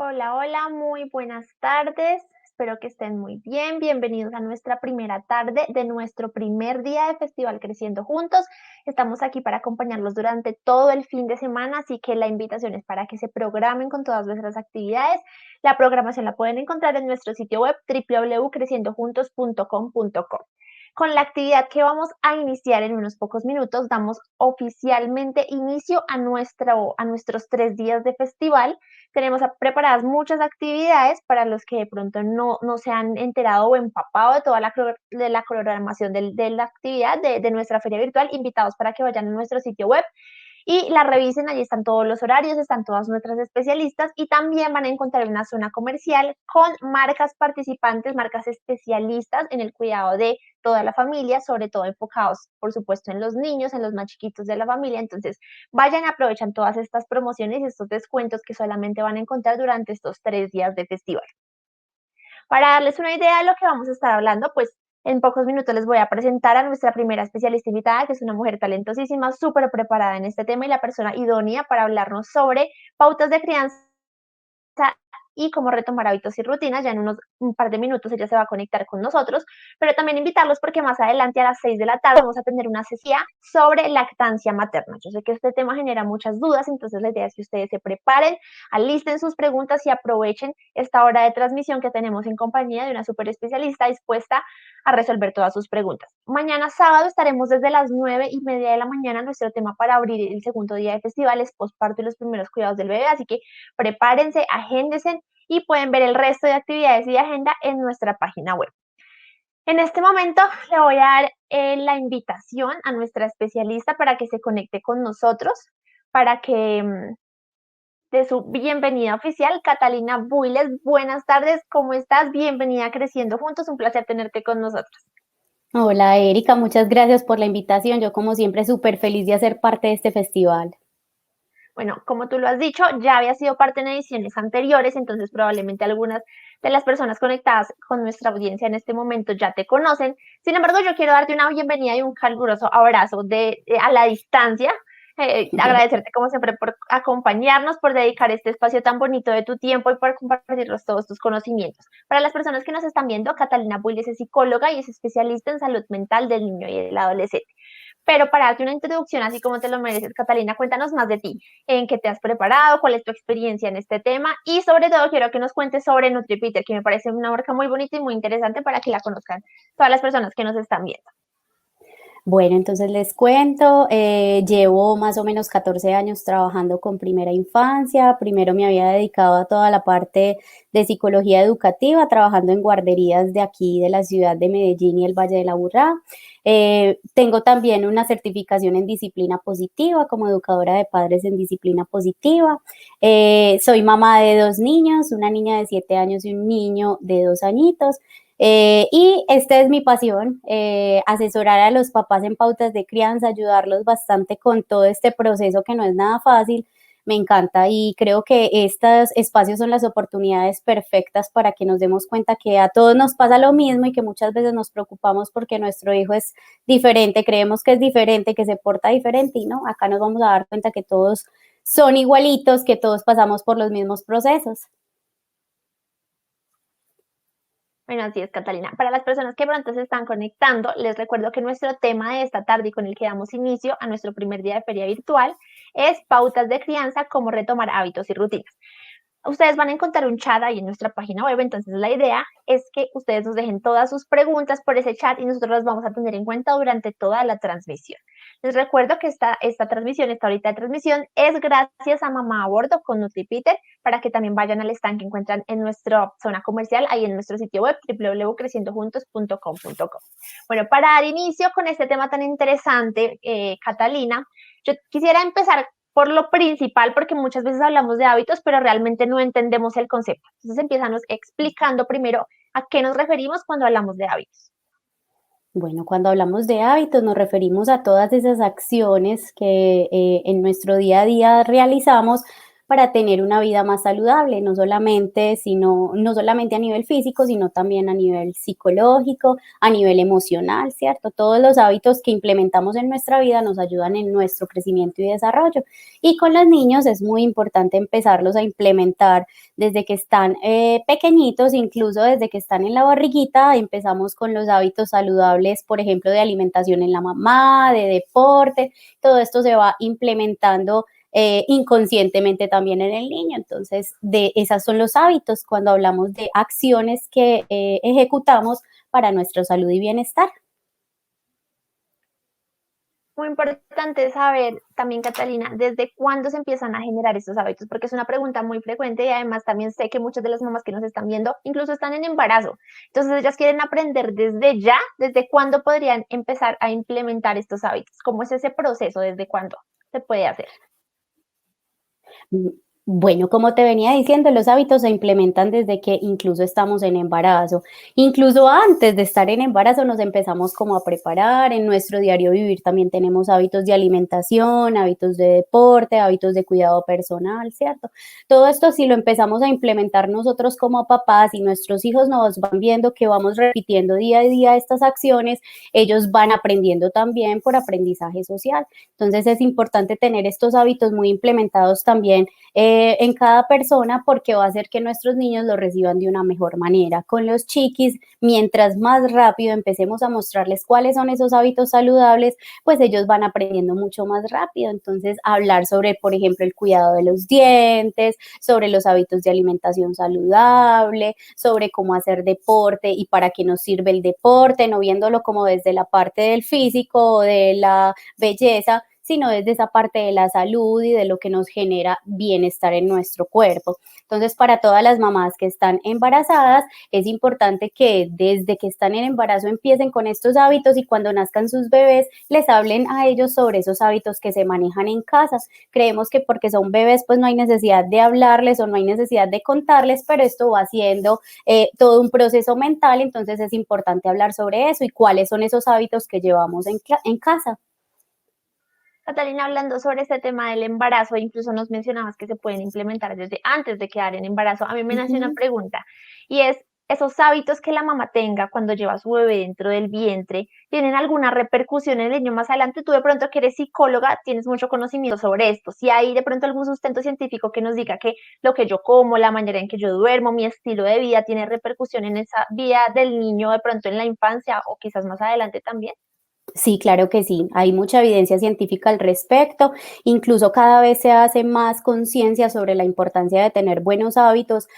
Hola, hola, muy buenas tardes. Espero que estén muy bien. Bienvenidos a nuestra primera tarde de nuestro primer día de Festival Creciendo Juntos. Estamos aquí para acompañarlos durante todo el fin de semana, así que la invitación es para que se programen con todas nuestras actividades. La programación la pueden encontrar en nuestro sitio web www.creciendojuntos.com.co. Con la actividad que vamos a iniciar en unos pocos minutos, damos oficialmente inicio a nuestros 3 días de festival. Tenemos preparadas muchas actividades para los que de pronto no se han enterado o empapado de toda de la programación de la actividad de nuestra feria virtual, invitados para que vayan a nuestro sitio web y la revisen. Allí están todos los horarios, están todas nuestras especialistas y también van a encontrar una zona comercial con marcas participantes, marcas especialistas en el cuidado de toda la familia, sobre todo enfocados, por supuesto, en los niños, en los más chiquitos de la familia. Entonces, vayan, aprovechan todas estas promociones y estos descuentos que solamente van a encontrar durante estos 3 días de festival. Para darles una idea de lo que vamos a estar hablando, pues en pocos minutos les voy a presentar a nuestra primera especialista invitada, que es una mujer talentosísima, súper preparada en este tema y la persona idónea para hablarnos sobre pautas de crianza y cómo retomar hábitos y rutinas. Ya en un par de minutos ella se va a conectar con nosotros, pero también invitarlos porque más adelante a las 6 de la tarde vamos a tener una sesión sobre lactancia materna. Yo sé que este tema genera muchas dudas, entonces la idea es que ustedes se preparen, alisten sus preguntas y aprovechen esta hora de transmisión que tenemos en compañía de una súper especialista dispuesta a resolver todas sus preguntas. Mañana sábado estaremos desde las 9:30 de la mañana. Nuestro tema para abrir el segundo día de festival es posparto y los primeros cuidados del bebé, así que prepárense, agéndense y pueden ver el resto de actividades y de agenda en nuestra página web. En este momento le voy a dar la invitación a nuestra especialista para que se conecte con nosotros, para que de su bienvenida oficial, Catalina Builes. Buenas tardes, ¿cómo estás? Bienvenida a Creciendo Juntos, un placer tenerte con nosotros. Hola Erika, muchas gracias por la invitación. Yo como siempre súper feliz de hacer parte de este festival. Bueno, como tú lo has dicho, ya había sido parte en ediciones anteriores, entonces probablemente algunas de las personas conectadas con nuestra audiencia en este momento ya te conocen. Sin embargo, yo quiero darte una bienvenida y un caluroso abrazo a la distancia. Agradecerte como siempre por acompañarnos, por dedicar este espacio tan bonito de tu tiempo y por compartirnos todos tus conocimientos. Para las personas que nos están viendo, Catalina Builes es psicóloga y es especialista en salud mental del niño y del adolescente. Pero para darte una introducción, así como te lo mereces, Catalina, cuéntanos más de ti, en qué te has preparado, cuál es tu experiencia en este tema y sobre todo quiero que nos cuentes sobre NutriPeter, que me parece una marca muy bonita y muy interesante para que la conozcan todas las personas que nos están viendo. Bueno, entonces les cuento, llevo más o menos 14 años trabajando con primera infancia. Primero me había dedicado a toda la parte de psicología educativa, trabajando en guarderías de aquí, de la ciudad de Medellín y el Valle de la Aburrá. Tengo también una certificación en disciplina positiva como educadora de padres en disciplina positiva. Soy mamá de 2 niños, una niña de 7 años y un niño de 2 añitos. Y esta es mi pasión, asesorar a los papás en pautas de crianza, ayudarlos bastante con todo este proceso que no es nada fácil. Me encanta y creo que estos espacios son las oportunidades perfectas para que nos demos cuenta que a todos nos pasa lo mismo y que muchas veces nos preocupamos porque nuestro hijo es diferente, creemos que es diferente, que se porta diferente y no, acá nos vamos a dar cuenta que todos son igualitos, que todos pasamos por los mismos procesos. Bueno, así es, Catalina. Para las personas que pronto se están conectando, les recuerdo que nuestro tema de esta tarde y con el que damos inicio a nuestro primer día de feria virtual es pautas de crianza, cómo retomar hábitos y rutinas. Ustedes van a encontrar un chat ahí en nuestra página web, entonces la idea es que ustedes nos dejen todas sus preguntas por ese chat y nosotros las vamos a tener en cuenta durante toda la transmisión. Les recuerdo que esta transmisión, esta horita de transmisión, es gracias a Mamá a Bordo con NutriPeter, para que también vayan al stand que encuentran en nuestra zona comercial, ahí en nuestro sitio web, www.creciendojuntos.com.co. Bueno, para dar inicio con este tema tan interesante, Catalina, yo quisiera empezar por lo principal, porque muchas veces hablamos de hábitos, pero realmente no entendemos el concepto. Entonces, empiezanos explicando primero a qué nos referimos cuando hablamos de hábitos. Bueno, cuando hablamos de hábitos nos referimos a todas esas acciones que en nuestro día a día realizamos para tener una vida más saludable, no solamente a nivel físico, sino también a nivel psicológico, a nivel emocional, ¿cierto? Todos los hábitos que implementamos en nuestra vida nos ayudan en nuestro crecimiento y desarrollo. Y con los niños es muy importante empezarlos a implementar desde que están pequeñitos, incluso desde que están en la barriguita, empezamos con los hábitos saludables, por ejemplo, de alimentación en la mamá, de deporte, todo esto se va implementando inconscientemente también en el niño. Entonces, de esos son los hábitos cuando hablamos de acciones que ejecutamos para nuestra salud y bienestar. Muy importante saber también, Catalina, desde cuándo se empiezan a generar estos hábitos, porque es una pregunta muy frecuente y además también sé que muchas de las mamás que nos están viendo incluso están en embarazo. Entonces ellas quieren aprender desde ya, desde cuándo podrían empezar a implementar estos hábitos. ¿Cómo es ese proceso? ¿Desde cuándo se puede hacer? Bueno, como te venía diciendo, los hábitos se implementan desde que incluso estamos en embarazo. Incluso antes de estar en embarazo nos empezamos como a preparar. En nuestro diario vivir también tenemos hábitos de alimentación, hábitos de deporte, hábitos de cuidado personal, ¿cierto? Todo esto si lo empezamos a implementar nosotros como papás y nuestros hijos nos van viendo que vamos repitiendo día a día estas acciones, ellos van aprendiendo también por aprendizaje social. Entonces es importante tener estos hábitos muy implementados también en cada persona porque va a hacer que nuestros niños lo reciban de una mejor manera. Con los chiquis, mientras más rápido empecemos a mostrarles cuáles son esos hábitos saludables, pues ellos van aprendiendo mucho más rápido. Entonces, hablar sobre, por ejemplo, el cuidado de los dientes, sobre los hábitos de alimentación saludable, sobre cómo hacer deporte y para qué nos sirve el deporte, no viéndolo como desde la parte del físico o de la belleza, sino desde esa parte de la salud y de lo que nos genera bienestar en nuestro cuerpo. Entonces, para todas las mamás que están embarazadas, es importante que desde que están en embarazo empiecen con estos hábitos y cuando nazcan sus bebés les hablen a ellos sobre esos hábitos que se manejan en casa. Creemos que porque son bebés pues no hay necesidad de hablarles o no hay necesidad de contarles, pero esto va siendo todo un proceso mental, entonces es importante hablar sobre eso y cuáles son esos hábitos que llevamos en casa. Catalina, hablando sobre este tema del embarazo, incluso nos mencionabas que se pueden implementar desde antes de quedar en embarazo. A mí me nació una Ujú. pregunta y es, ¿esos hábitos que la mamá tenga cuando lleva a su bebé dentro del vientre tienen alguna repercusión en el niño más adelante? Tú de pronto que eres psicóloga tienes mucho conocimiento sobre esto. Si hay de pronto algún sustento científico que nos diga que lo que yo como, la manera en que yo duermo, mi estilo de vida tiene repercusión en esa vida del niño de pronto en la infancia o quizás más adelante también. Sí, claro que sí. Hay mucha evidencia científica al respecto. Incluso cada vez se hace más conciencia sobre la importancia de tener buenos hábitos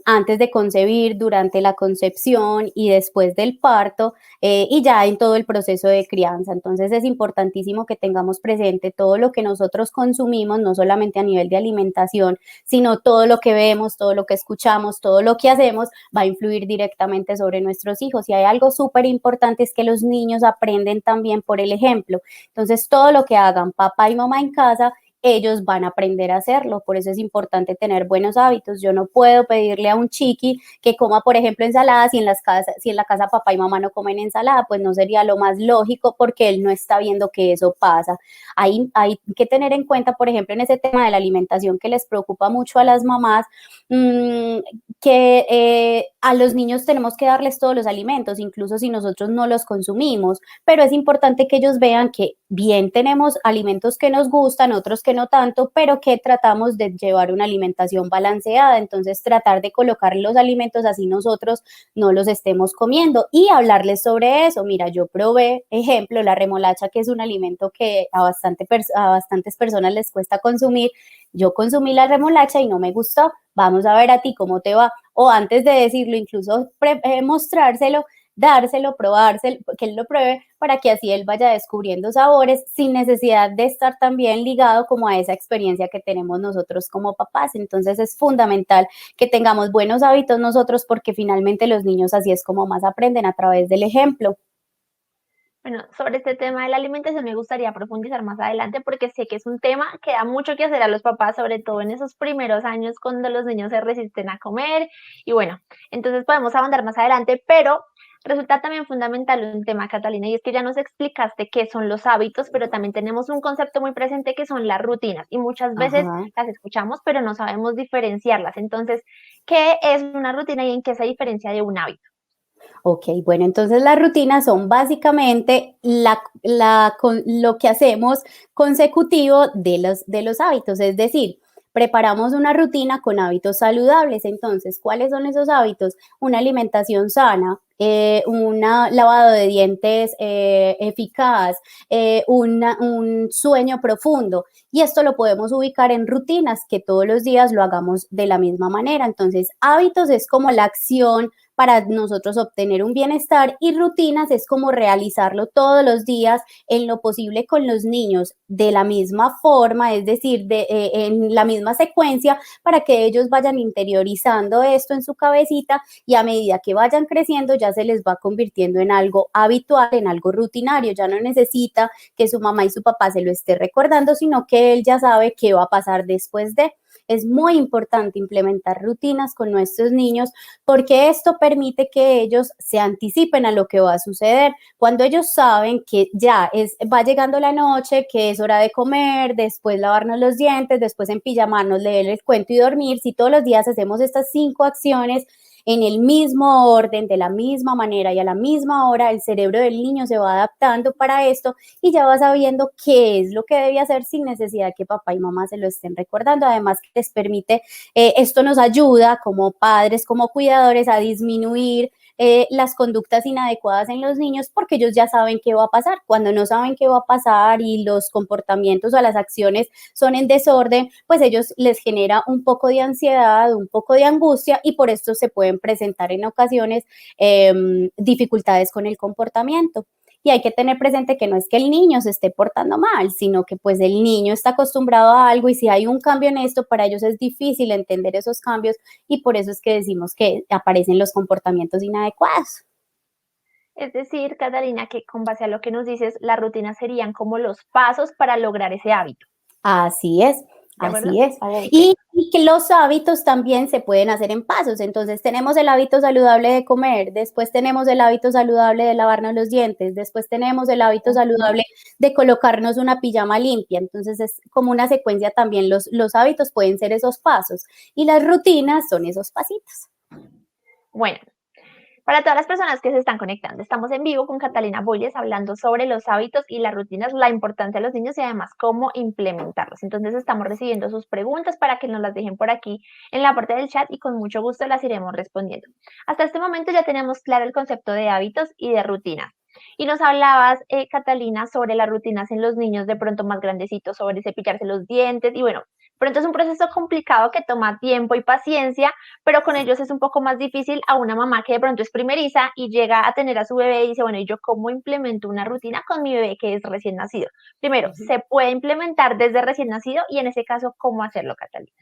antes de concebir, durante la concepción y después del parto y ya en todo el proceso de crianza. Entonces es importantísimo que tengamos presente todo lo que nosotros consumimos, no solamente a nivel de alimentación, sino todo lo que vemos, todo lo que escuchamos, todo lo que hacemos va a influir directamente sobre nuestros hijos. Y hay algo súper importante es que los niños aprenden también por el ejemplo. Entonces, todo lo que hagan papá y mamá en casa, ellos van a aprender a hacerlo. Por eso es importante tener buenos hábitos. Yo no puedo pedirle a un chiqui que coma, por ejemplo, ensalada si en la casa papá y mamá no comen ensalada, pues no sería lo más lógico porque él no está viendo que eso pasa. Hay que tener en cuenta, por ejemplo, en ese tema de la alimentación que les preocupa mucho a las mamás, mmm, que a los niños tenemos que darles todos los alimentos, incluso si nosotros no los consumimos, pero es importante que ellos vean que bien tenemos alimentos que nos gustan, otros que no tanto, pero que tratamos de llevar una alimentación balanceada, entonces tratar de colocar los alimentos así nosotros no los estemos comiendo y hablarles sobre eso. Mira, yo probé, ejemplo, la remolacha, que es un alimento que a bastantes personas les cuesta consumir. Yo consumí la remolacha y no me gustó. Vamos a ver a ti cómo te va. O antes de decirlo, incluso mostrárselo, dárselo, probárselo, que él lo pruebe para que así él vaya descubriendo sabores sin necesidad de estar también ligado como a esa experiencia que tenemos nosotros como papás. Entonces es fundamental que tengamos buenos hábitos nosotros porque finalmente los niños así es como más aprenden a través del ejemplo. Bueno, sobre este tema de la alimentación me gustaría profundizar más adelante porque sé que es un tema que da mucho que hacer a los papás, sobre todo en esos primeros años cuando los niños se resisten a comer. Y bueno, entonces podemos ahondar más adelante, pero Resulta también fundamental un tema, Catalina, y es que ya nos explicaste qué son los hábitos, pero también tenemos un concepto muy presente que son las rutinas y muchas veces Ajá. las escuchamos, pero no sabemos diferenciarlas. Entonces, ¿qué es una rutina y en qué se diferencia de un hábito? Ok, bueno, entonces las rutinas son básicamente lo que hacemos consecutivo de los hábitos, es decir, preparamos una rutina con hábitos saludables. Entonces, ¿cuáles son esos hábitos? Una alimentación sana, un lavado de dientes eficaz, un sueño profundo. Y esto lo podemos ubicar en rutinas que todos los días lo hagamos de la misma manera. Entonces, hábitos es como la acción para nosotros obtener un bienestar y rutinas es como realizarlo todos los días en lo posible con los niños de la misma forma, es decir, en la misma secuencia para que ellos vayan interiorizando esto en su cabecita y a medida que vayan creciendo ya se les va convirtiendo en algo habitual, en algo rutinario, ya no necesita que su mamá y su papá se lo esté recordando, sino que él ya sabe qué va a pasar después de. Es muy importante implementar rutinas con nuestros niños porque esto permite que ellos se anticipen a lo que va a suceder. Cuando ellos saben que va llegando la noche, que es hora de comer, después lavarnos los dientes, después en pijamarnos, leer el cuento y dormir, si todos los días hacemos estas 5 acciones en el mismo orden, de la misma manera y a la misma hora, el cerebro del niño se va adaptando para esto y ya va sabiendo qué es lo que debe hacer sin necesidad que papá y mamá se lo estén recordando. Además, que les permite, esto nos ayuda como padres, como cuidadores, a disminuir las conductas inadecuadas en los niños porque ellos ya saben qué va a pasar. Cuando no saben qué va a pasar y los comportamientos o las acciones son en desorden, pues ellos les genera un poco de ansiedad, un poco de angustia y por esto se pueden presentar en ocasiones dificultades con el comportamiento. Y hay que tener presente que no es que el niño se esté portando mal, sino que pues el niño está acostumbrado a algo y si hay un cambio en esto, para ellos es difícil entender esos cambios y por eso es que decimos que aparecen los comportamientos inadecuados. Es decir, Catalina, que con base a lo que nos dices, las rutinas serían como los pasos para lograr ese hábito, Así es, ¿de acuerdo? así es. Ok. Y que los hábitos también se pueden hacer en pasos. Entonces tenemos el hábito saludable de comer, después tenemos el hábito saludable de lavarnos los dientes, después tenemos el hábito Ujú. saludable de colocarnos una pijama limpia. Entonces es como una secuencia también. Los hábitos pueden ser esos pasos y las rutinas son esos pasitos. Bueno, para todas las personas que se están conectando, estamos en vivo con Catalina Boyes hablando sobre los hábitos y las rutinas, la importancia de los niños y además cómo implementarlos. Entonces estamos recibiendo sus preguntas para que nos las dejen por aquí en la parte del chat y con mucho gusto las iremos respondiendo. Hasta este momento ya tenemos claro el concepto de hábitos y de rutinas. Y nos hablabas, Catalina, sobre las rutinas en los niños de pronto más grandecitos, sobre cepillarse los dientes y bueno, pronto es un proceso complicado que toma tiempo y paciencia, pero con ellos es un poco más difícil a una mamá que de pronto es primeriza y llega a tener a su bebé y dice, bueno, ¿y yo cómo implemento una rutina con mi bebé que es recién nacido? Primero, ¿se puede implementar desde recién nacido? Y en ese caso, ¿cómo hacerlo, Catalina?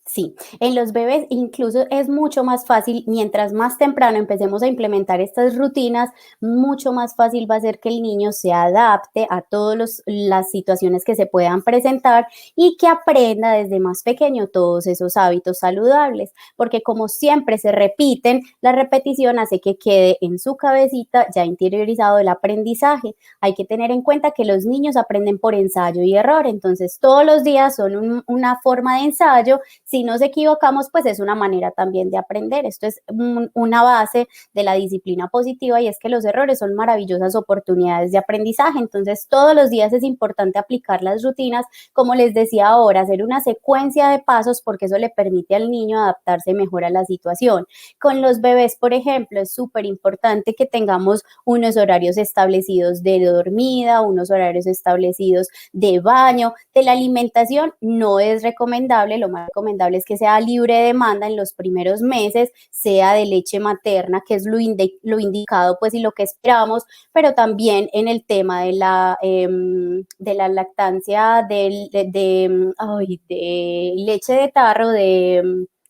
Sí, en los bebés incluso es mucho más fácil, mientras más temprano empecemos a implementar estas rutinas, mucho más fácil va a ser que el niño se adapte a todas las situaciones que se puedan presentar y que aprenda desde más pequeño todos esos hábitos saludables, porque como siempre se repiten, la repetición hace que quede en su cabecita ya interiorizado el aprendizaje. Hay que tener en cuenta que los niños aprenden por ensayo y error, entonces todos los días son una forma de ensayo. Si nos equivocamos, pues es una manera también de aprender. Esto es una base de la disciplina positiva y es que los errores son maravillosas oportunidades de aprendizaje. Entonces, todos los días es importante aplicar las rutinas, como les decía ahora, hacer una secuencia de pasos porque eso le permite al niño adaptarse mejor a la situación. Con los bebés, por ejemplo, es súper importante que tengamos unos horarios establecidos de dormida, unos horarios establecidos de baño, de la alimentación. No es recomendable, lo más recomendable es que sea libre de demanda en los primeros meses, sea de leche materna, que es lo indicado pues y lo que esperamos, pero también en el tema de la lactancia, de leche de tarro,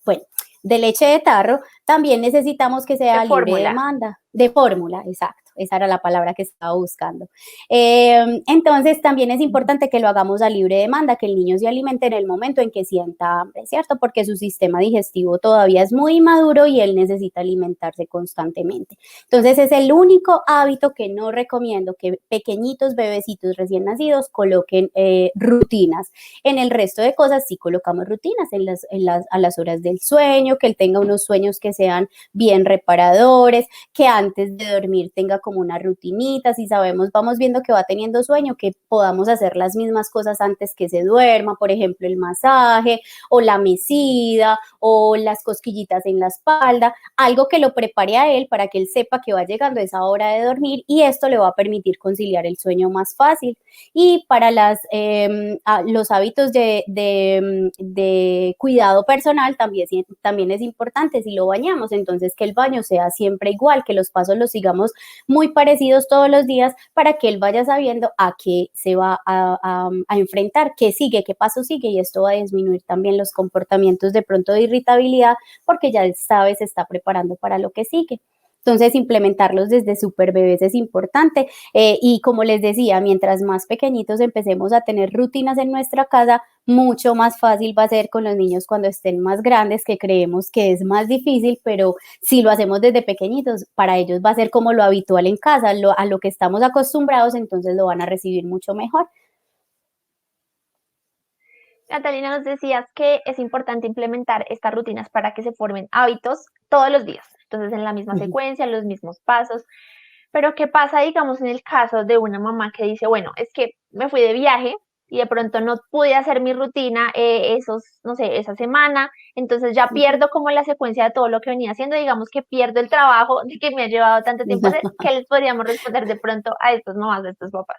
bueno, de leche de tarro, También necesitamos que De sea libre de fórmula. demanda, de fórmula, exacto. Esa era la palabra que estaba buscando. Entonces, también es importante que lo hagamos a libre demanda, que el niño se alimente en el momento en que sienta hambre, ¿cierto? Porque su sistema digestivo todavía es muy maduro y él necesita alimentarse constantemente. Entonces, es el único hábito que no recomiendo que pequeñitos bebecitos recién nacidos coloquen rutinas. En el resto de cosas sí colocamos rutinas a las horas del sueño, que él tenga unos sueños que sean bien reparadores, que antes de dormir tenga como una rutinita, si sabemos, vamos viendo que va teniendo sueño, que podamos hacer las mismas cosas antes que se duerma, por ejemplo, el masaje o la mesida o las cosquillitas en la espalda, algo que lo prepare a él para que él sepa que va llegando esa hora de dormir y esto le va a permitir conciliar el sueño más fácil. Y para los hábitos de cuidado personal también es importante si lo bañamos, entonces que el baño sea siempre igual, que los pasos los sigamos muy parecidos todos los días para que él vaya sabiendo a qué se va a enfrentar, qué sigue, qué paso sigue y esto va a disminuir también los comportamientos de pronto de irritabilidad porque ya sabe, se está preparando para lo que sigue. Entonces, implementarlos desde súper bebés es importante. Y como les decía, mientras más pequeñitos empecemos a tener rutinas en nuestra casa, mucho más fácil va a ser con los niños cuando estén más grandes, que creemos que es más difícil, pero si lo hacemos desde pequeñitos, para ellos va a ser como lo habitual en casa, a lo que estamos acostumbrados, entonces lo van a recibir mucho mejor. Catalina, nos decías que es importante implementar estas rutinas para que se formen hábitos todos los días. Entonces, en la misma secuencia, los mismos pasos. Pero, ¿qué pasa, digamos, en el caso de una mamá que dice, bueno, es que me fui de viaje y de pronto no pude hacer mi rutina no sé, esa semana, entonces ya pierdo como la secuencia de todo lo que venía haciendo, digamos que pierdo el trabajo de que me ha llevado tanto tiempo hacer, ¿qué les podríamos responder de pronto a estos mamás, a estos papás?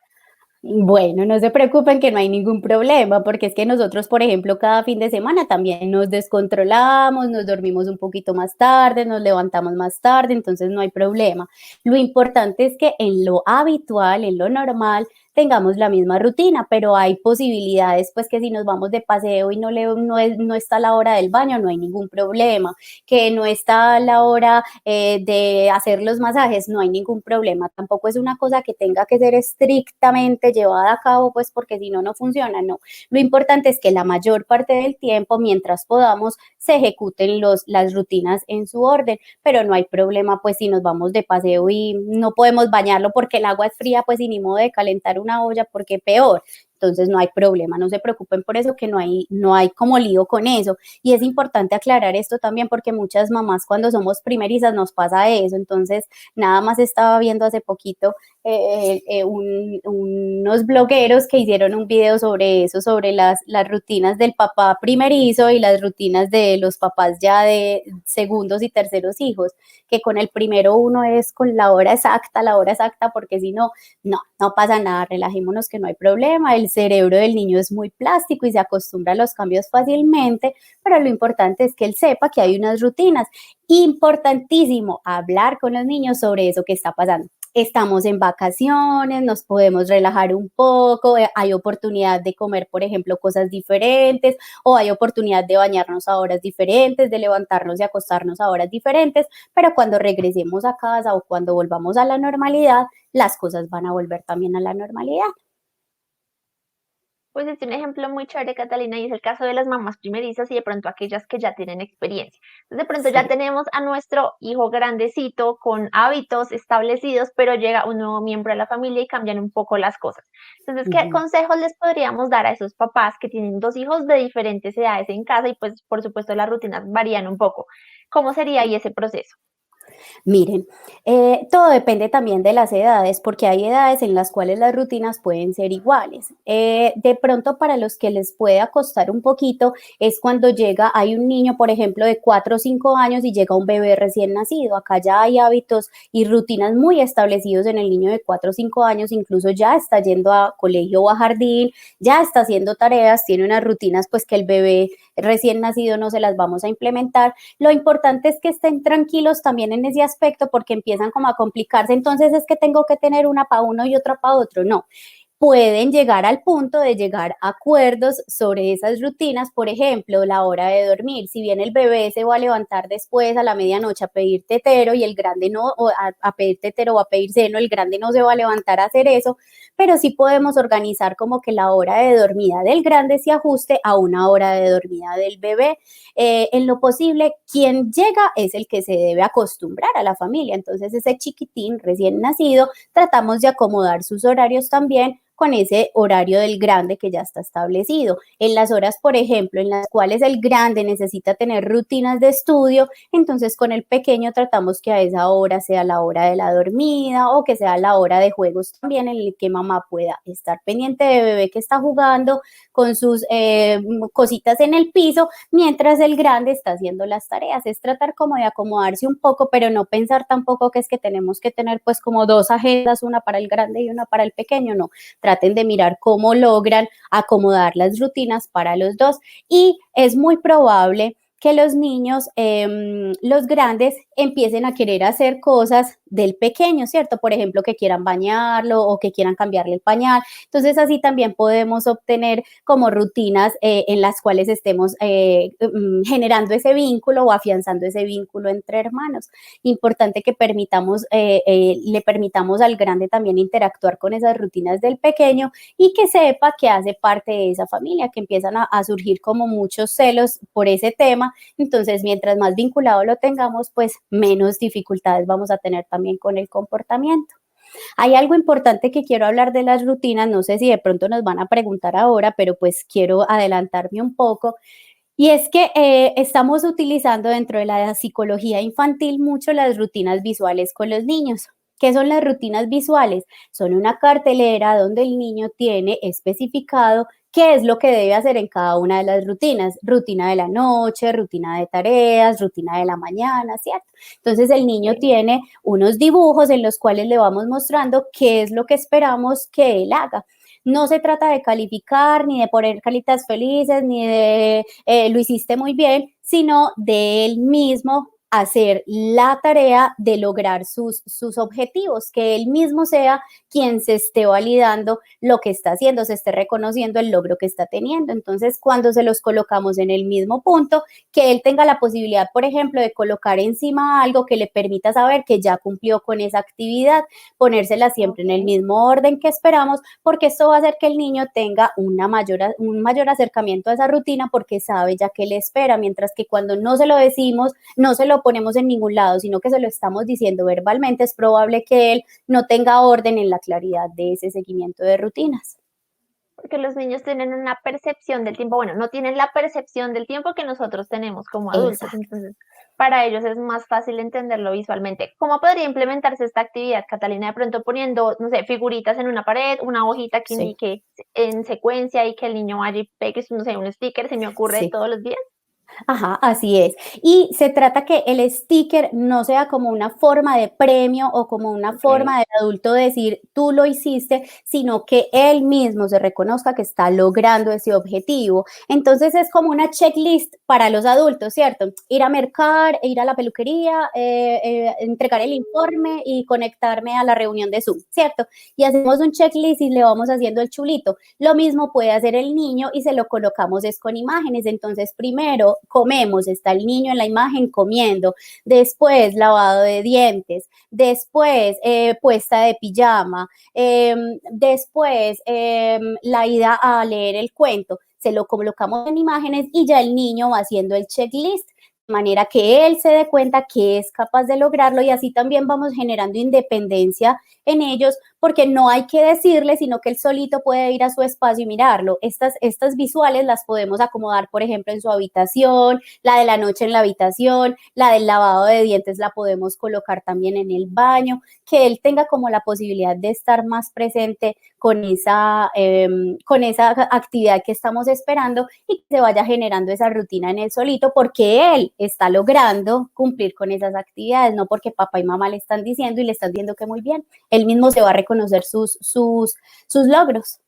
Bueno, no se preocupen que no hay ningún problema, porque es que nosotros, por ejemplo, cada fin de semana también nos descontrolamos, nos dormimos un poquito más tarde, nos levantamos más tarde, entonces no hay problema. Lo importante es que en lo habitual, en lo normal, tengamos la misma rutina, pero hay posibilidades, pues que si nos vamos de paseo y no está la hora del baño, no hay ningún problema, que no está la hora de hacer los masajes, no hay ningún problema. Tampoco es una cosa que tenga que ser estrictamente llevada a cabo, pues porque si no, no funciona, no. Lo importante es que la mayor parte del tiempo, mientras podamos, se ejecuten las rutinas en su orden, pero no hay problema, pues si nos vamos de paseo y no podemos bañarlo porque el agua es fría, pues y ni modo de calentar una olla porque peor. Entonces no hay problema, no se preocupen por eso, que no hay como lío con eso. Y es importante aclarar esto también porque muchas mamás cuando somos primerizas nos pasa eso. Entonces, nada más estaba viendo hace poquito unos blogueros que hicieron un video sobre eso, sobre las rutinas del papá primerizo y las rutinas de los papás ya de segundos y terceros hijos, que con el primero uno es con la hora exacta, porque si no, no pasa nada, relajémonos que no hay problema, el cerebro del niño es muy plástico y se acostumbra a los cambios fácilmente, pero lo importante es que él sepa que hay unas rutinas. Importantísimo hablar con los niños sobre eso que está pasando. Estamos en vacaciones, nos podemos relajar un poco, hay oportunidad de comer, por ejemplo, cosas diferentes, o hay oportunidad de bañarnos a horas diferentes, de levantarnos y acostarnos a horas diferentes, pero cuando regresemos a casa o cuando volvamos a la normalidad, las cosas van a volver también a la normalidad. Pues es un ejemplo muy chévere, Catalina, y es el caso de las mamás primerizas y de pronto aquellas que ya tienen experiencia. Entonces, de pronto ya Sí. tenemos a nuestro hijo grandecito con hábitos establecidos, pero llega un nuevo miembro de la familia y cambian un poco las cosas. Entonces, ¿qué Ujú. consejos les podríamos dar a esos papás que tienen dos hijos de diferentes edades en casa y pues por supuesto las rutinas varían un poco? ¿Cómo sería ahí ese proceso? Miren, todo depende también de las edades, porque hay edades en las cuales las rutinas pueden ser iguales. De pronto, para los que les puede costar un poquito, es cuando hay un niño, por ejemplo, de 4 o 5 años y llega un bebé recién nacido. Acá ya hay hábitos y rutinas muy establecidos en el niño de 4 o 5 años, incluso ya está yendo a colegio o a jardín, ya está haciendo tareas, tiene unas rutinas pues que el bebé recién nacido no se las vamos a implementar. Lo importante es que estén tranquilos también en ese aspecto porque empiezan como a complicarse, entonces es que tengo que tener una para uno y otra para otro, no. pueden llegar al punto de llegar a acuerdos sobre esas rutinas, por ejemplo, la hora de dormir. Si bien el bebé se va a levantar después a la medianoche a pedir tetero y el grande no, o a pedir tetero o a pedir seno, el grande no se va a levantar a hacer eso, pero sí podemos organizar como que la hora de dormida del grande se ajuste a una hora de dormida del bebé. En lo posible, quien llega es el que se debe acostumbrar a la familia. Entonces, ese chiquitín recién nacido, tratamos de acomodar sus horarios también con ese horario del grande que ya está establecido. En las horas, por ejemplo, en las cuales el grande necesita tener rutinas de estudio, entonces con el pequeño tratamos que a esa hora sea la hora de la dormida o que sea la hora de juegos también en el que mamá pueda estar pendiente de bebé que está jugando con sus cositas en el piso, mientras el grande está haciendo las tareas. Es tratar como de acomodarse un poco, pero no pensar tampoco que es que tenemos que tener pues como dos agendas, una para el grande y una para el pequeño, no. Traten de mirar cómo logran acomodar las rutinas para los dos y es muy probable que los niños, los grandes, empiecen a querer hacer cosas del pequeño, ¿cierto? Por ejemplo, que quieran bañarlo o que quieran cambiarle el pañal. Entonces, así también podemos obtener como rutinas en las cuales estemos generando ese vínculo o afianzando ese vínculo entre hermanos. Importante que le permitamos al grande también interactuar con esas rutinas del pequeño y que sepa que hace parte de esa familia, que empiezan a surgir como muchos celos por ese tema. Entonces, mientras más vinculado lo tengamos, pues menos dificultades vamos a tener también con el comportamiento. Hay algo importante que quiero hablar de las rutinas, no sé si de pronto nos van a preguntar ahora, pero pues quiero adelantarme un poco. Y es que estamos utilizando dentro de la psicología infantil mucho las rutinas visuales con los niños. ¿Qué son las rutinas visuales? Son una cartelera donde el niño tiene especificado qué es lo que debe hacer en cada una de las rutinas. Rutina de la noche, rutina de tareas, rutina de la mañana, ¿cierto? Entonces el niño tiene unos dibujos en los cuales le vamos mostrando qué es lo que esperamos que él haga. No se trata de calificar, ni de poner caritas felices, ni de lo hiciste muy bien, sino de él mismo hacer la tarea de lograr sus objetivos, que él mismo sea quien se esté validando lo que está haciendo, se esté reconociendo el logro que está teniendo. Entonces, cuando se los colocamos en el mismo punto, que él tenga la posibilidad, por ejemplo, de colocar encima algo que le permita saber que ya cumplió con esa actividad, ponérsela siempre en el mismo orden que esperamos, porque esto va a hacer que el niño tenga un mayor acercamiento a esa rutina porque sabe ya qué le espera, mientras que cuando no se lo decimos, no se lo ponemos en ningún lado, sino que se lo estamos diciendo verbalmente, es probable que él no tenga orden en la claridad de ese seguimiento de rutinas. Porque los niños tienen una percepción del tiempo, bueno, no tienen la percepción del tiempo que nosotros tenemos como adultos, Exacto. entonces para ellos es más fácil entenderlo visualmente. ¿Cómo podría implementarse esta actividad, Catalina? De pronto poniendo, no sé, figuritas en una pared, una hojita que Sí, indique en secuencia y que el niño vaya y pegue, no sé, un sticker, se me ocurre sí. todos los días. Ajá, así es. Y se trata que el sticker no sea como una forma de premio o como una Ok, forma del adulto decir tú lo hiciste, sino que él mismo se reconozca que está logrando ese objetivo. Entonces es como una checklist para los adultos, ¿cierto? Ir a mercar, ir a la peluquería, entregar el informe y conectarme a la reunión de Zoom, ¿cierto? Y hacemos un checklist y le vamos haciendo el chulito. Lo mismo puede hacer el niño y se lo colocamos es con imágenes. Entonces, primero comemos, está el niño en la imagen comiendo, después lavado de dientes, después puesta de pijama, después la ida a leer el cuento. Se lo colocamos en imágenes y ya el niño va haciendo el checklist de manera que él se dé cuenta que es capaz de lograrlo y así también vamos generando independencia en ellos porque no hay que decirle, sino que él solito puede ir a su espacio y mirarlo. Estas visuales las podemos acomodar, por ejemplo, en su habitación, la de la noche en la habitación, la del lavado de dientes la podemos colocar también en el baño, que él tenga como la posibilidad de estar más presente con esa actividad que estamos esperando y que se vaya generando esa rutina en él solito porque él está logrando cumplir con esas actividades, no porque papá y mamá le están diciendo y le están diciendo que muy bien. Él mismo se va a reconocer sus logros.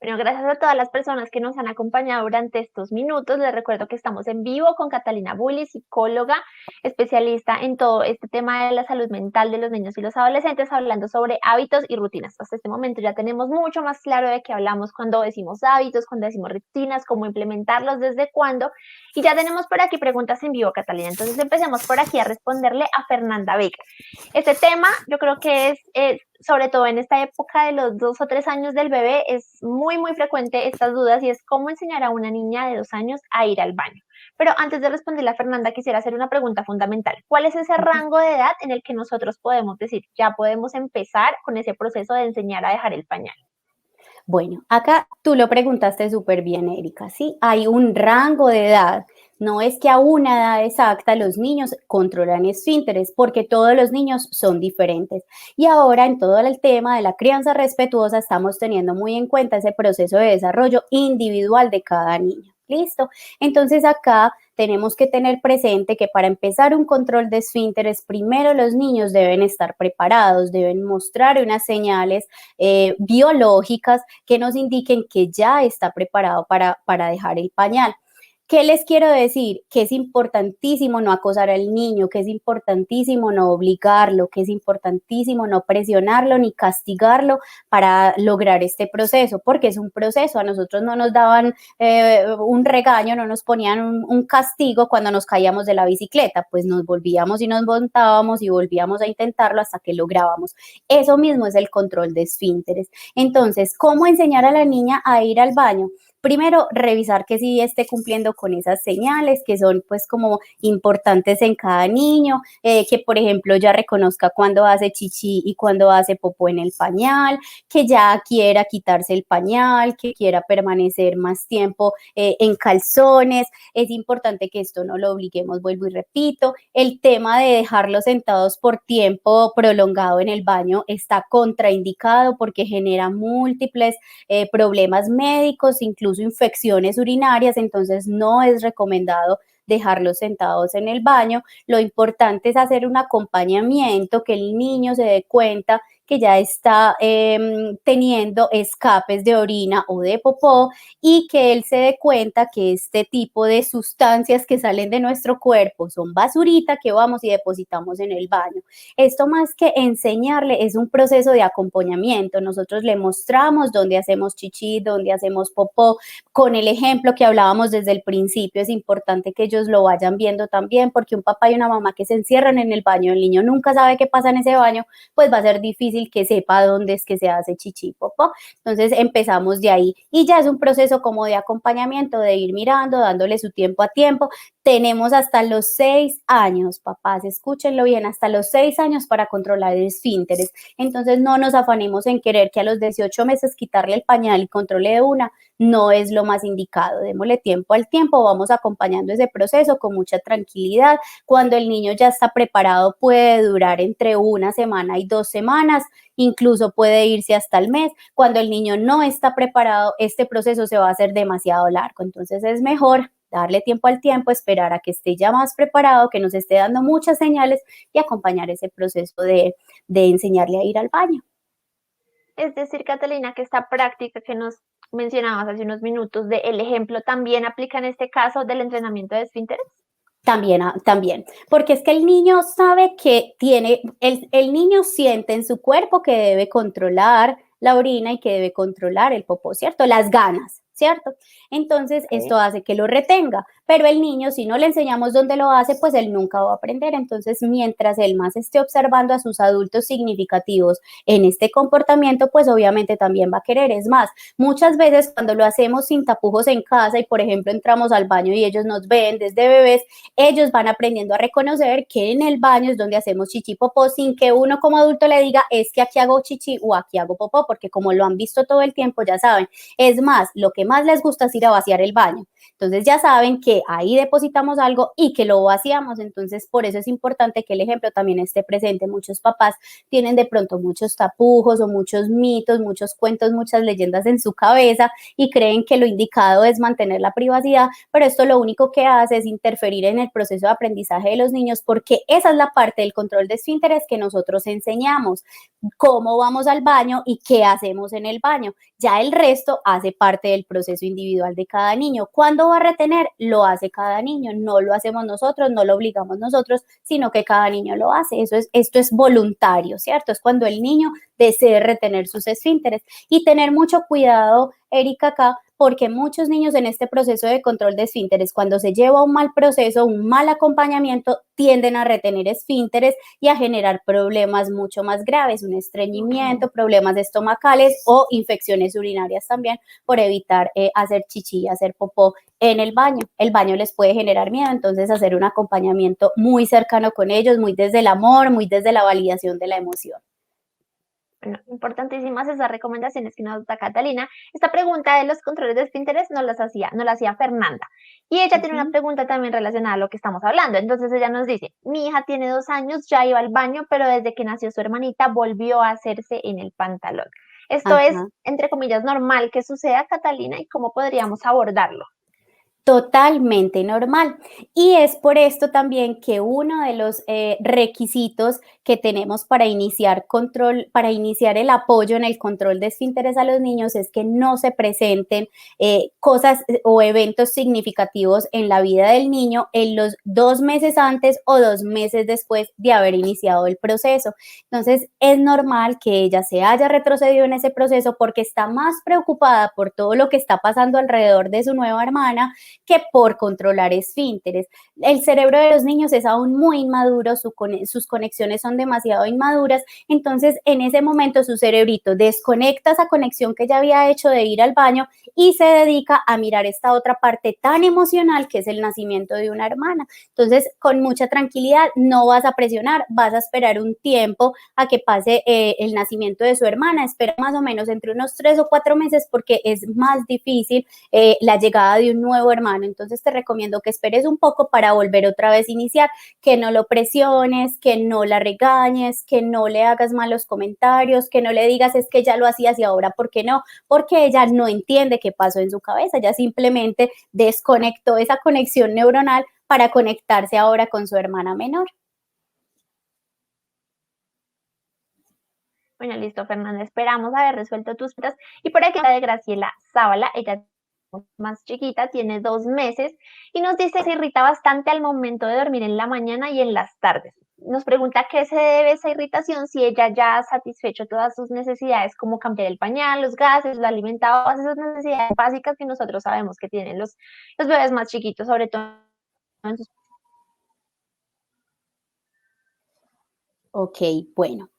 Bueno, gracias a todas las personas que nos han acompañado durante estos minutos. Les recuerdo que estamos en vivo con Catalina Bulli, psicóloga, especialista en todo este tema de la salud mental de los niños y los adolescentes, hablando sobre hábitos y rutinas. Hasta este momento ya tenemos mucho más claro de qué hablamos cuando decimos hábitos, cuando decimos rutinas, cómo implementarlos, desde cuándo. Y ya tenemos por aquí preguntas en vivo, Catalina. Entonces empecemos por aquí a responderle a Fernanda Vega. Este tema yo creo que sobre todo en esta época de los 2 o 3 años del bebé, es muy frecuente estas dudas y es cómo enseñar a una niña de 2 años a ir al baño. Pero antes de responderle a Fernanda, quisiera hacer una pregunta fundamental. ¿Cuál es ese rango de edad en el que nosotros podemos decir, ya podemos empezar con ese proceso de enseñar a dejar el pañal? Bueno, acá tú lo preguntaste súper bien, Erika, ¿sí? Hay un rango de edad. No es que a una edad exacta los niños controlan esfínteres, porque todos los niños son diferentes. Y ahora en todo el tema de la crianza respetuosa estamos teniendo muy en cuenta ese proceso de desarrollo individual de cada niño. ¿Listo? Entonces acá tenemos que tener presente que para empezar un control de esfínteres, primero los niños deben estar preparados, deben mostrar unas señales biológicas que nos indiquen que ya está preparado para dejar el pañal. ¿Qué les quiero decir? Que es importantísimo no acosar al niño, que es importantísimo no obligarlo, que es importantísimo no presionarlo ni castigarlo para lograr este proceso, porque es un proceso. A nosotros no nos daban un regaño, no nos ponían un castigo cuando nos caíamos de la bicicleta, pues nos volvíamos y nos montábamos y volvíamos a intentarlo hasta que lográbamos. Eso mismo es el control de esfínteres. Entonces, ¿cómo enseñar a la niña a ir al baño? Primero, revisar que sí esté cumpliendo con esas señales que son pues como importantes en cada niño, que por ejemplo ya reconozca cuando hace chichi y cuando hace popó en el pañal, que ya quiera quitarse el pañal, que quiera permanecer más tiempo en calzones. Es importante que esto no lo obliguemos, vuelvo y repito. El tema de dejarlos sentados por tiempo prolongado en el baño está contraindicado porque genera múltiples problemas médicos, incluso infecciones urinarias, entonces no es recomendado dejarlos sentados en el baño. Lo importante es hacer un acompañamiento, que el niño se dé cuenta que ya está teniendo escapes de orina o de popó y que él se dé cuenta que este tipo de sustancias que salen de nuestro cuerpo son basurita que vamos y depositamos en el baño. Esto más que enseñarle es un proceso de acompañamiento. Nosotros le mostramos dónde hacemos chichi, dónde hacemos popó, con el ejemplo que hablábamos desde el principio. Es importante que ellos lo vayan viendo también, porque un papá y una mamá que se encierran en el baño, el niño nunca sabe qué pasa en ese baño, pues va a ser difícil que sepa dónde es que se hace chichi, popó. Entonces empezamos de ahí y ya es un proceso como de acompañamiento, de ir mirando, dándole su tiempo a tiempo. Tenemos hasta los 6 años, papás, escúchenlo bien, hasta los 6 años para controlar esfínteres. Entonces no nos afanemos en querer que a los 18 meses quitarle el pañal y controle de una, no es lo más indicado. Démosle tiempo al tiempo, vamos acompañando ese proceso con mucha tranquilidad. Cuando el niño ya está preparado, puede durar entre 1 semana y 2 semanas, incluso puede irse hasta el mes. Cuando el niño no está preparado, este proceso se va a hacer demasiado largo. Entonces es mejor darle tiempo al tiempo, esperar a que esté ya más preparado, que nos esté dando muchas señales y acompañar ese proceso de enseñarle a ir al baño. Es decir, Catalina, que esta práctica que nos mencionabas hace unos minutos de el ejemplo también aplica en este caso del entrenamiento de esfínteres. También, también, porque es que el niño sabe que tiene, el niño siente en su cuerpo que debe controlar la orina y que debe controlar el popó, ¿cierto? Las ganas, ¿cierto? Entonces, esto hace que lo retenga, pero el niño, si no le enseñamos dónde lo hace, pues él nunca va a aprender. Entonces, mientras él más esté observando a sus adultos significativos en este comportamiento, pues obviamente también va a querer. Es más, muchas veces cuando lo hacemos sin tapujos en casa y, por ejemplo, entramos al baño y ellos nos ven desde bebés, ellos van aprendiendo a reconocer que en el baño es donde hacemos chichi popó sin que uno como adulto le diga es que aquí hago chichi o aquí hago popó, porque como lo han visto todo el tiempo ya saben. Es más, lo que más les gusta es ir a vaciar el baño. Entonces ya saben que ahí depositamos algo y que lo vaciamos. Entonces por eso es importante que el ejemplo también esté presente. Muchos papás tienen de pronto muchos tapujos o muchos mitos, muchos cuentos, muchas leyendas en su cabeza y creen que lo indicado es mantener la privacidad, pero esto lo único que hace es interferir en el proceso de aprendizaje de los niños, porque esa es la parte del control de esfínteres que nosotros enseñamos, cómo vamos al baño y qué hacemos en el baño. Ya el resto hace parte del proceso individual de cada niño. ¿Cuándo va a retener? Lo hace cada niño, no lo hacemos nosotros, no lo obligamos nosotros, sino que cada niño lo hace. Esto es voluntario, ¿cierto? Es cuando el niño desee retener sus esfínteres. Y tener mucho cuidado, Erika, acá, porque muchos niños en este proceso de control de esfínteres, cuando se lleva un mal proceso, un mal acompañamiento, tienden a retener esfínteres y a generar problemas mucho más graves, un estreñimiento, problemas estomacales o infecciones urinarias también, por evitar hacer chichi, hacer popó en el baño. El baño les puede generar miedo, entonces hacer un acompañamiento muy cercano con ellos, muy desde el amor, muy desde la validación de la emoción. Bueno, importantísimas esas recomendaciones que nos da Catalina. Esta pregunta de los controles de esfínteres no la hacía Fernanda. Y ella tiene una pregunta también relacionada a lo que estamos hablando. Entonces ella nos dice, mi hija tiene 2 años, ya iba al baño, pero desde que nació su hermanita volvió a hacerse en el pantalón. Esto es, Ajá. entre comillas, normal que suceda, Catalina, y cómo podríamos abordarlo. Totalmente normal. Y es por esto también que uno de los requisitos que tenemos para iniciar control, para iniciar el apoyo en el control de esfínteres a los niños es que no se presenten cosas o eventos significativos en la vida del niño en los 2 meses antes o 2 meses después de haber iniciado el proceso. Entonces es normal que ella se haya retrocedido en ese proceso porque está más preocupada por todo lo que está pasando alrededor de su nueva hermana que por controlar esfínteres. El cerebro de los niños es aún muy inmaduro, sus conexiones son demasiado inmaduras, entonces en ese momento su cerebrito desconecta esa conexión que ya había hecho de ir al baño y se dedica a mirar esta otra parte tan emocional que es el nacimiento de una hermana. Entonces, con mucha tranquilidad, no vas a presionar, vas a esperar un tiempo a que pase el nacimiento de su hermana, espera más o menos entre unos 3 o 4 meses porque es más difícil la llegada de un nuevo hermano. Entonces te recomiendo que esperes un poco para volver otra vez a iniciar, que no lo presiones, que no la regañes, que no le hagas malos comentarios, que no le digas es que ya lo hacías y ahora ¿por qué no? Porque ella no entiende qué pasó en su cabeza, ella simplemente desconectó esa conexión neuronal para conectarse ahora con su hermana menor. Bueno, listo, Fernanda, esperamos haber resuelto tus dudas. Y por aquí la de Graciela Zábala, ella más chiquita, tiene 2 meses y nos dice que se irrita bastante al momento de dormir en la mañana y en las tardes. Nos pregunta qué se debe esa irritación si ella ya ha satisfecho todas sus necesidades como cambiar el pañal, los gases, la alimentado, todas esas necesidades básicas que nosotros sabemos que tienen los bebés más chiquitos, sobre todo en sus... Ok, bueno.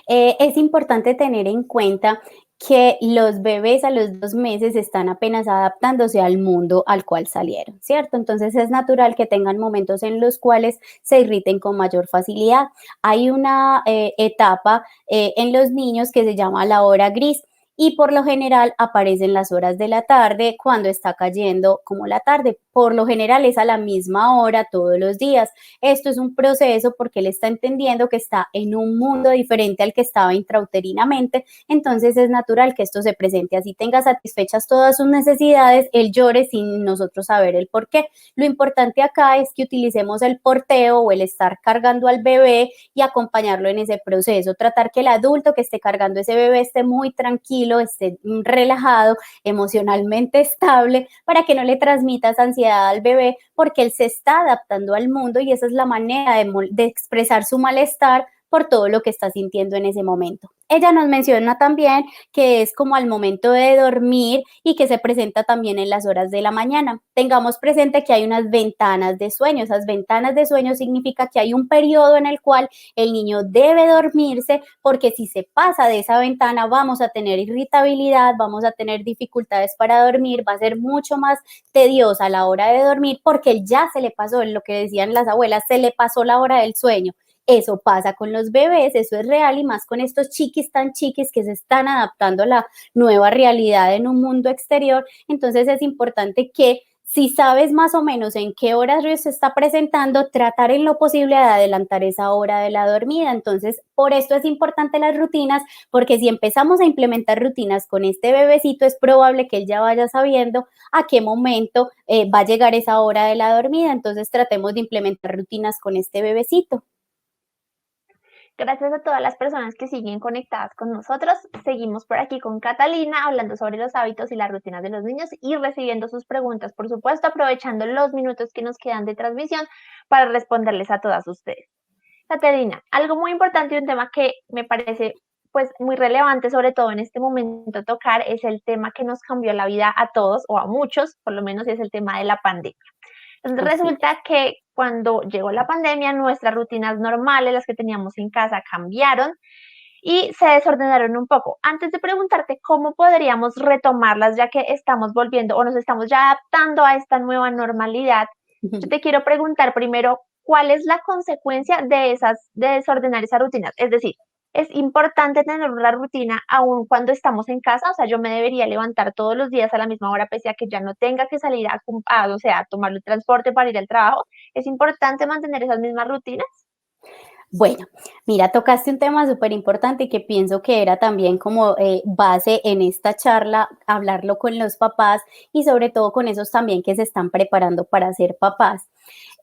Es importante tener en cuenta que los bebés a los 2 meses están apenas adaptándose al mundo al cual salieron, ¿cierto? Entonces es natural que tengan momentos en los cuales se irriten con mayor facilidad. Hay una etapa en los niños que se llama la hora gris y por lo general aparecen las horas de la tarde cuando está cayendo como la tarde. Por lo general es a la misma hora todos los días. Esto es un proceso porque él está entendiendo que está en un mundo diferente al que estaba intrauterinamente, entonces es natural que esto se presente así, tenga satisfechas todas sus necesidades, él llore sin nosotros saber el por qué. Lo importante acá es que utilicemos el porteo o el estar cargando al bebé y acompañarlo en ese proceso, tratar que el adulto que esté cargando ese bebé esté muy tranquilo, esté relajado, emocionalmente estable, para que no le transmita esa ansiedad al bebé, porque él se está adaptando al mundo y esa es la manera de expresar su malestar por todo lo que está sintiendo en ese momento. Ella nos menciona también que es como al momento de dormir y que se presenta también en las horas de la mañana. Tengamos presente que hay unas ventanas de sueño. Esas ventanas de sueño significa que hay un periodo en el cual el niño debe dormirse, porque si se pasa de esa ventana vamos a tener irritabilidad, vamos a tener dificultades para dormir, va a ser mucho más tediosa a la hora de dormir porque ya se le pasó, lo que decían las abuelas, se le pasó la hora del sueño. Eso pasa con los bebés, eso es real y más con estos chiquis tan chiquis que se están adaptando a la nueva realidad en un mundo exterior. Entonces es importante que si sabes más o menos en qué horario se está presentando, tratar en lo posible de adelantar esa hora de la dormida. Entonces, por esto es importante las rutinas, porque si empezamos a implementar rutinas con este bebecito, es probable que él ya vaya sabiendo a qué momento va a llegar esa hora de la dormida. Entonces, tratemos de implementar rutinas con este bebecito. Gracias a todas las personas que siguen conectadas con nosotros. Seguimos por aquí con Catalina hablando sobre los hábitos y las rutinas de los niños y recibiendo sus preguntas, por supuesto, aprovechando los minutos que nos quedan de transmisión para responderles a todas ustedes. Catalina, algo muy importante y un tema que me parece pues muy relevante, sobre todo en este momento tocar, es el tema que nos cambió la vida a todos o a muchos, por lo menos es el tema de la pandemia. Entonces Así resulta que cuando llegó la pandemia, nuestras rutinas normales, las que teníamos en casa, cambiaron y se desordenaron un poco. Antes de preguntarte cómo podríamos retomarlas, ya que estamos volviendo o nos estamos ya adaptando a esta nueva normalidad, yo es. te quiero preguntar primero, ¿cuál es la consecuencia de desordenar esas rutinas? Es decir, es importante tener una rutina aún cuando estamos en casa, o sea, yo me debería levantar todos los días a la misma hora, pese a que ya no tenga que salir o sea, a tomar el transporte para ir al trabajo. ¿Es importante mantener esas mismas rutinas? Bueno, mira, tocaste un tema súper importante y que pienso que era también como base en esta charla, hablarlo con los papás y sobre todo con esos también que se están preparando para ser papás.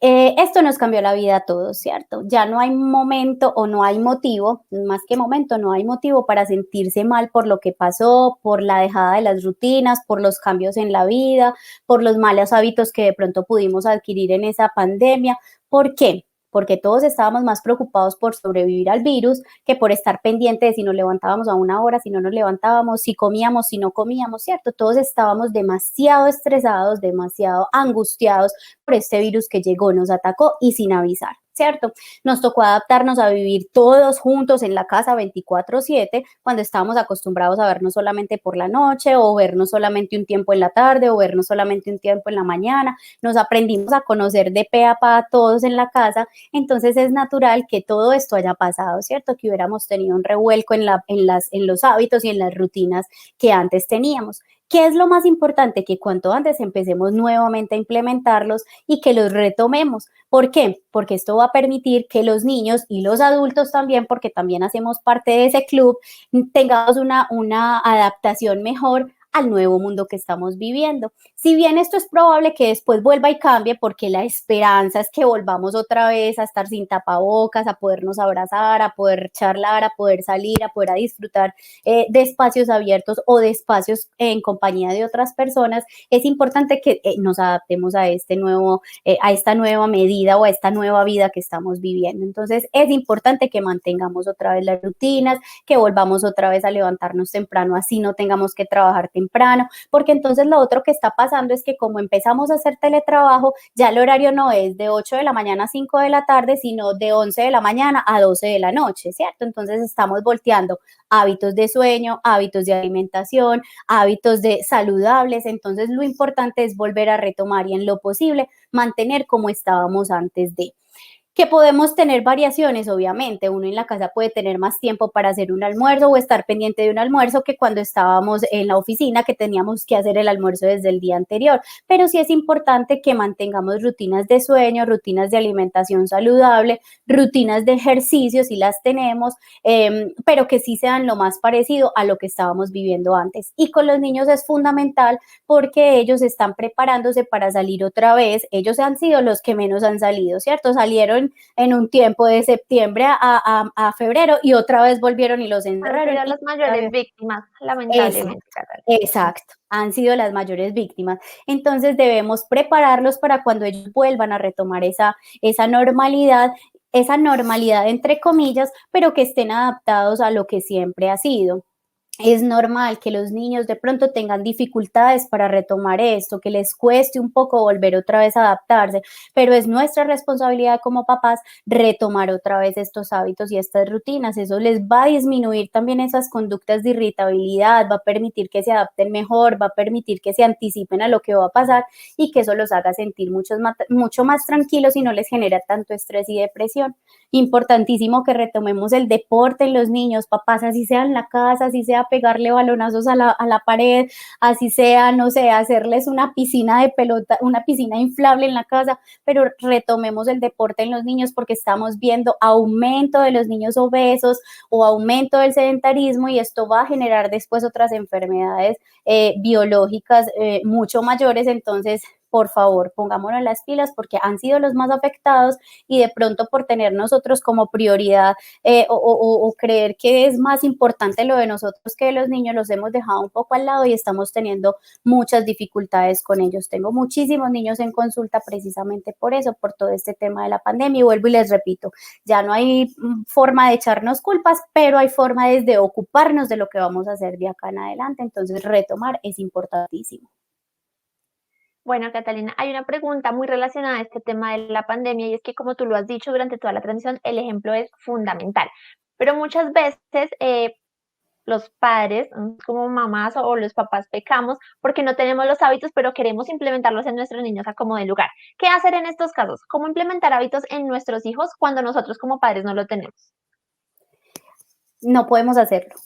Esto nos cambió la vida a todos, ¿cierto? Ya no hay momento o no hay motivo, más que momento, no hay motivo para sentirse mal por lo que pasó, por la dejada de las rutinas, por los cambios en la vida, por los malos hábitos que de pronto pudimos adquirir en esa pandemia. ¿Por qué? Porque todos estábamos más preocupados por sobrevivir al virus que por estar pendientes de si nos levantábamos a una hora, si no nos levantábamos, si comíamos, si no comíamos, ¿cierto? Todos estábamos demasiado estresados, demasiado angustiados por este virus que llegó, nos atacó y sin avisar, ¿cierto? Nos tocó adaptarnos a vivir todos juntos en la casa 24/7 cuando estábamos acostumbrados a vernos solamente por la noche o vernos solamente un tiempo en la tarde o vernos solamente un tiempo en la mañana. Nos aprendimos a conocer de pe a pa a todos en la casa, entonces es natural que todo esto haya pasado, ¿cierto? Que hubiéramos tenido un revuelco en los hábitos y en las rutinas que antes teníamos. ¿Qué es lo más importante? Que cuanto antes empecemos nuevamente a implementarlos y que los retomemos. ¿Por qué? Porque esto va a permitir que los niños y los adultos también, porque también hacemos parte de ese club, tengamos una adaptación mejor al nuevo mundo que estamos viviendo. Si bien esto es probable que después vuelva y cambie, porque la esperanza es que volvamos otra vez a estar sin tapabocas, a podernos abrazar, a poder charlar, a poder salir, a poder disfrutar de espacios abiertos o de espacios en compañía de otras personas, es importante que nos adaptemos a a esta nueva medida o a esta nueva vida que estamos viviendo. Entonces es importante que mantengamos otra vez las rutinas, que volvamos otra vez a levantarnos temprano, así no tengamos que trabajar temprano, porque entonces lo otro que está pasando es que como empezamos a hacer teletrabajo, ya el horario no es de 8 de la mañana a 5 de la tarde, sino de 11 de la mañana a 12 de la noche, ¿cierto? Entonces estamos volteando hábitos de sueño, hábitos de alimentación, hábitos de saludables. Entonces lo importante es volver a retomar y en lo posible mantener como estábamos antes de. Que podemos tener variaciones, obviamente. Uno en la casa puede tener más tiempo para hacer un almuerzo o estar pendiente de un almuerzo que cuando estábamos en la oficina que teníamos que hacer el almuerzo desde el día anterior. Pero sí es importante que mantengamos rutinas de sueño, rutinas de alimentación saludable, rutinas de ejercicio si las tenemos, pero que sí sean lo más parecido a lo que estábamos viviendo antes. Y con los niños es fundamental porque ellos están preparándose para salir otra vez. Ellos han sido los que menos han salido, ¿cierto? Salieron en un tiempo de septiembre a febrero y otra vez volvieron y los Han encerraron. sido las mayores víctimas, Exacto, lamentablemente, Catalina. exacto, han sido las mayores víctimas. Entonces debemos prepararlos para cuando ellos vuelvan a retomar esa normalidad entre comillas, pero que estén adaptados a lo que siempre ha sido. Es normal que los niños de pronto tengan dificultades para retomar esto, que les cueste un poco volver otra vez a adaptarse, pero es nuestra responsabilidad como papás retomar otra vez estos hábitos y estas rutinas. Eso les va a disminuir también esas conductas de irritabilidad, va a permitir que se adapten mejor, va a permitir que se anticipen a lo que va a pasar y que eso los haga sentir mucho más tranquilos y no les genera tanto estrés y depresión. Importantísimo que retomemos el deporte en los niños, papás, así sea en la casa, así sea pegarle balonazos a la pared, así sea, no sé, hacerles una piscina de pelota, una piscina inflable en la casa, pero retomemos el deporte en los niños porque estamos viendo aumento de los niños obesos o aumento del sedentarismo y esto va a generar después otras enfermedades biológicas mucho mayores. Entonces, por favor, pongámonos las pilas porque han sido los más afectados y de pronto por tener nosotros como prioridad o creer que es más importante lo de nosotros que de los niños, los hemos dejado un poco al lado y estamos teniendo muchas dificultades con ellos. Tengo muchísimos niños en consulta precisamente por eso, por todo este tema de la pandemia y vuelvo y les repito, ya no hay forma de echarnos culpas, pero hay forma desde ocuparnos de lo que vamos a hacer de acá en adelante, entonces retomar es importantísimo. Bueno, Catalina, hay una pregunta muy relacionada a este tema de la pandemia y es que como tú lo has dicho durante toda la transmisión, el ejemplo es fundamental. Pero muchas veces los padres, como mamás o los papás, pecamos porque no tenemos los hábitos, pero queremos implementarlos en nuestros niños a como de lugar. ¿Qué hacer en estos casos? ¿Cómo implementar hábitos en nuestros hijos cuando nosotros como padres no lo tenemos? No podemos hacerlo.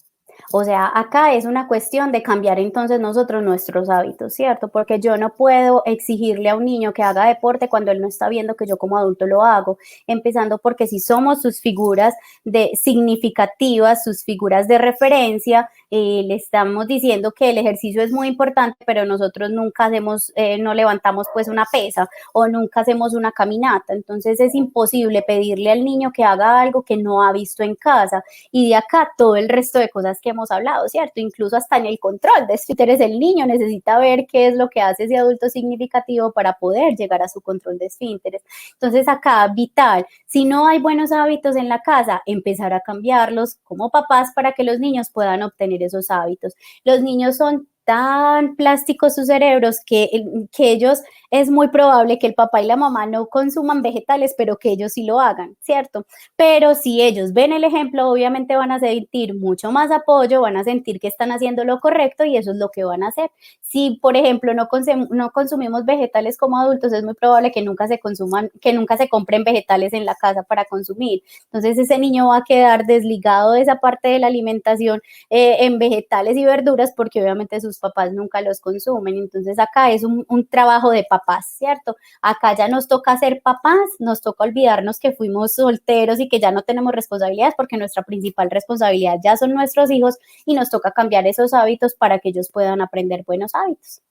O sea, acá es una cuestión de cambiar entonces nosotros nuestros hábitos, ¿cierto? Porque yo no puedo exigirle a un niño que haga deporte cuando él no está viendo que yo como adulto lo hago, empezando porque si somos sus figuras de significativas, sus figuras de referencia, le estamos diciendo que el ejercicio es muy importante, pero nosotros nunca hacemos, no levantamos pues una pesa o nunca hacemos una caminata, entonces es imposible pedirle al niño que haga algo que no ha visto en casa y de acá todo el resto de cosas que hemos hablado, ¿cierto? Incluso hasta en el control de esfínteres, el niño necesita ver qué es lo que hace ese adulto significativo para poder llegar a su control de esfínteres. Entonces acá, vital, si no hay buenos hábitos en la casa, empezar a cambiarlos como papás para que los niños puedan obtener esos hábitos. Los niños son tan plásticos sus cerebros que ellos es muy probable que el papá y la mamá no consuman vegetales, pero que ellos sí lo hagan, ¿cierto? Pero si ellos ven el ejemplo, obviamente van a sentir mucho más apoyo, van a sentir que están haciendo lo correcto y eso es lo que van a hacer. Si, por ejemplo, no consumimos vegetales como adultos, es muy probable que nunca se consuman, que nunca se compren vegetales en la casa para consumir. Entonces ese niño va a quedar desligado de esa parte de la alimentación en vegetales y verduras porque obviamente sus papás nunca los consumen. Entonces acá es un trabajo de papás, ¿cierto? Acá ya nos toca ser papás, nos toca olvidarnos que fuimos solteros y que ya no tenemos responsabilidades porque nuestra principal responsabilidad ya son nuestros hijos y nos toca cambiar esos hábitos para que ellos puedan aprender buenos hábitos.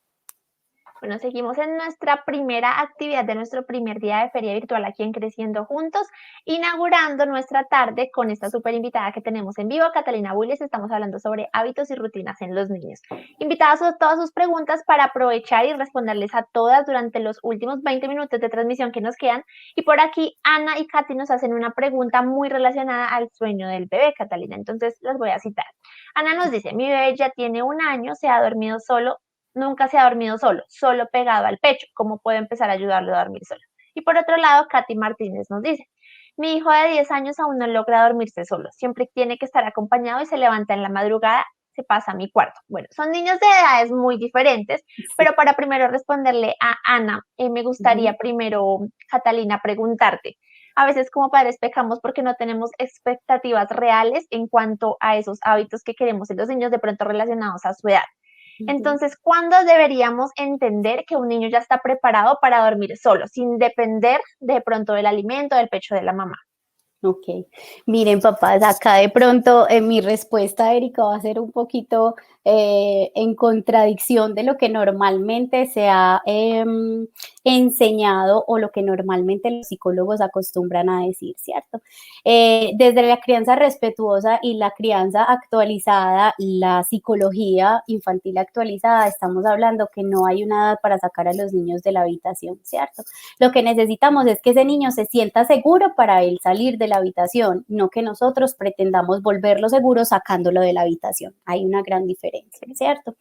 Bueno, seguimos en nuestra primera actividad de nuestro primer día de feria virtual aquí en Creciendo Juntos, inaugurando nuestra tarde con esta súper invitada que tenemos en vivo, Catalina Bulles. Estamos hablando sobre hábitos y rutinas en los niños. Invitadas a todas sus preguntas para aprovechar y responderles a todas durante los últimos 20 minutos de transmisión que nos quedan. Y por aquí, Ana y Katy nos hacen una pregunta muy relacionada al sueño del bebé, Catalina. Entonces, las voy a citar. Ana nos dice, mi bebé ya tiene 1 año, se ha dormido solo. Nunca se ha dormido solo, solo pegado al pecho. ¿Cómo puedo empezar a ayudarlo a dormir solo? Y por otro lado, Katy Martínez nos dice, mi hijo de 10 años aún no logra dormirse solo, siempre tiene que estar acompañado y se levanta en la madrugada, se pasa a mi cuarto. Bueno, son niños de edades muy diferentes, Sí. pero para primero responderle a Ana, me gustaría primero, Catalina, preguntarte. A veces como padres pecamos porque no tenemos expectativas reales en cuanto a esos hábitos que queremos en los niños de pronto relacionados a su edad. Entonces, ¿cuándo deberíamos entender que un niño ya está preparado para dormir solo, sin depender de pronto del alimento, del pecho de la mamá? Ok, miren papás, acá de pronto mi respuesta, Erika, va a ser un poquito en contradicción de lo que normalmente se ha enseñado o lo que normalmente los psicólogos acostumbran a decir, ¿cierto? Desde la crianza respetuosa y la crianza actualizada, la psicología infantil actualizada, estamos hablando que no hay una edad para sacar a los niños de la habitación, ¿cierto? Lo que necesitamos es que ese niño se sienta seguro para él salir de la habitación, no que nosotros pretendamos volverlo seguro sacándolo de la habitación. Hay una gran diferencia, ¿cierto?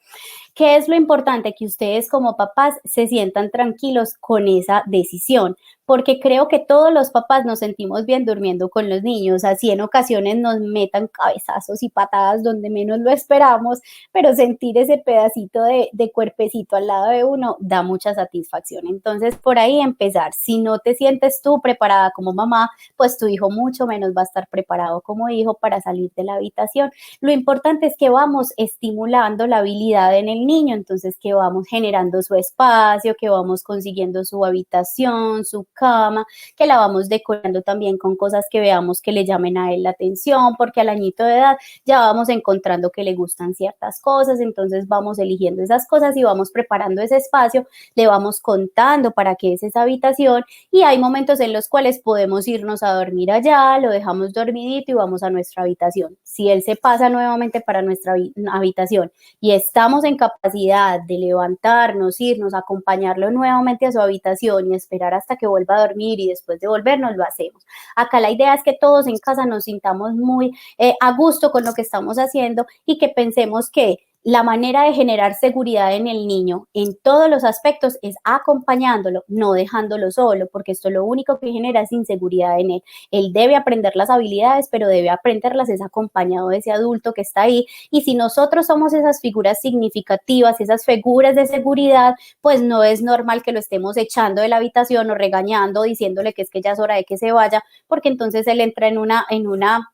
¿Qué es lo importante? Que ustedes como papás se sientan tranquilos con esa decisión, porque creo que todos los papás nos sentimos bien durmiendo con los niños, así en ocasiones nos metan cabezazos y patadas donde menos lo esperamos, pero sentir ese pedacito de cuerpecito al lado de uno da mucha satisfacción. Entonces, por ahí empezar. Si no te sientes tú preparada como mamá, pues tu hijo mucho menos va a estar preparado como hijo para salir de la habitación. Lo importante es que vamos estimulando la habilidad en el niño, entonces que vamos generando su espacio, que vamos consiguiendo su habitación, su cama, que la vamos decorando también con cosas que veamos que le llamen a él la atención, porque al añito de edad ya vamos encontrando que le gustan ciertas cosas, entonces vamos eligiendo esas cosas y vamos preparando ese espacio, le vamos contando para qué es esa habitación y hay momentos en los cuales podemos irnos a dormir allá, lo dejamos dormidito y vamos a nuestra habitación. Si él se pasa nuevamente para nuestra habitación y estamos en capacidad de levantarnos, irnos, acompañarlo nuevamente a su habitación y esperar hasta que vuelva a dormir y después de volvernos lo hacemos. Acá la idea es que todos en casa nos sintamos muy a gusto con lo que estamos haciendo y que pensemos que la manera de generar seguridad en el niño en todos los aspectos es acompañándolo, no dejándolo solo, porque esto lo único que genera es inseguridad en él. Él debe aprender las habilidades, pero debe aprenderlas es acompañado de ese adulto que está ahí. Y si nosotros somos esas figuras significativas, esas figuras de seguridad, pues no es normal que lo estemos echando de la habitación o regañando, diciéndole que es que ya es hora de que se vaya, porque entonces él entra en una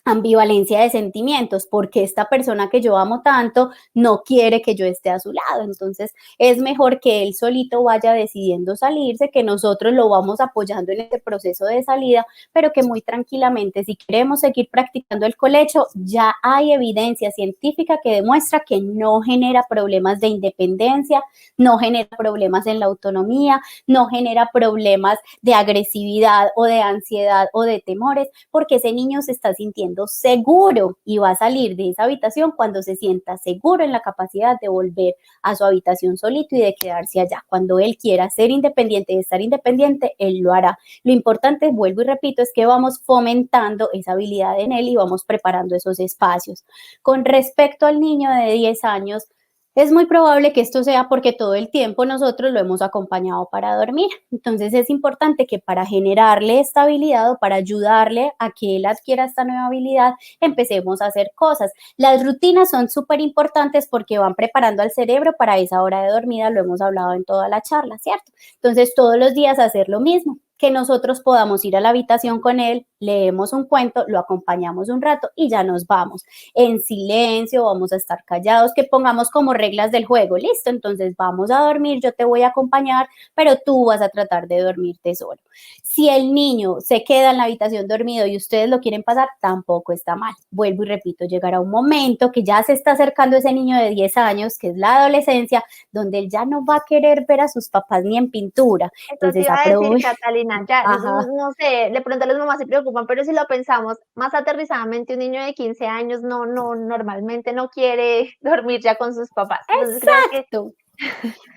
ambivalencia de sentimientos, porque esta persona que yo amo tanto no quiere que yo esté a su lado. Entonces es mejor que él solito vaya decidiendo salirse, que nosotros lo vamos apoyando en este proceso de salida, pero que muy tranquilamente, si queremos seguir practicando el colecho, ya hay evidencia científica que demuestra que no genera problemas de independencia, no genera problemas en la autonomía, no genera problemas de agresividad o de ansiedad o de temores, porque ese niño se está sintiendo seguro y va a salir de esa habitación cuando se sienta seguro en la capacidad de volver a su habitación solito y de quedarse allá. Cuando él quiera ser independiente y estar independiente, él lo hará. Lo importante, vuelvo y repito, es que vamos fomentando esa habilidad en él y vamos preparando esos espacios. Con respecto al niño de 10 años, es muy probable que esto sea porque todo el tiempo nosotros lo hemos acompañado para dormir. Entonces es importante que para generarle esta habilidad o para ayudarle a que él adquiera esta nueva habilidad, empecemos a hacer cosas. Las rutinas son súper importantes porque van preparando al cerebro para esa hora de dormida, lo hemos hablado en toda la charla, ¿cierto? Entonces todos los días hacer lo mismo, que nosotros podamos ir a la habitación con él, leemos un cuento, lo acompañamos un rato y ya nos vamos. En silencio, vamos a estar callados, que pongamos como reglas del juego, listo, entonces vamos a dormir, yo te voy a acompañar, pero tú vas a tratar de dormirte solo. Si el niño se queda en la habitación dormido y ustedes lo quieren pasar, tampoco está mal. Vuelvo y repito, llegará un momento que ya se está acercando ese niño de 10 años, que es la adolescencia, donde él ya no va a querer ver a sus papás ni en pintura. Eso te Entonces, iba a decir, Catalina, ya, ajá. no sé, de pronto las mamás se preocupan, pero si lo pensamos más aterrizadamente, un niño de 15 años normalmente no quiere dormir ya con sus papás. Entonces creo que Exacto.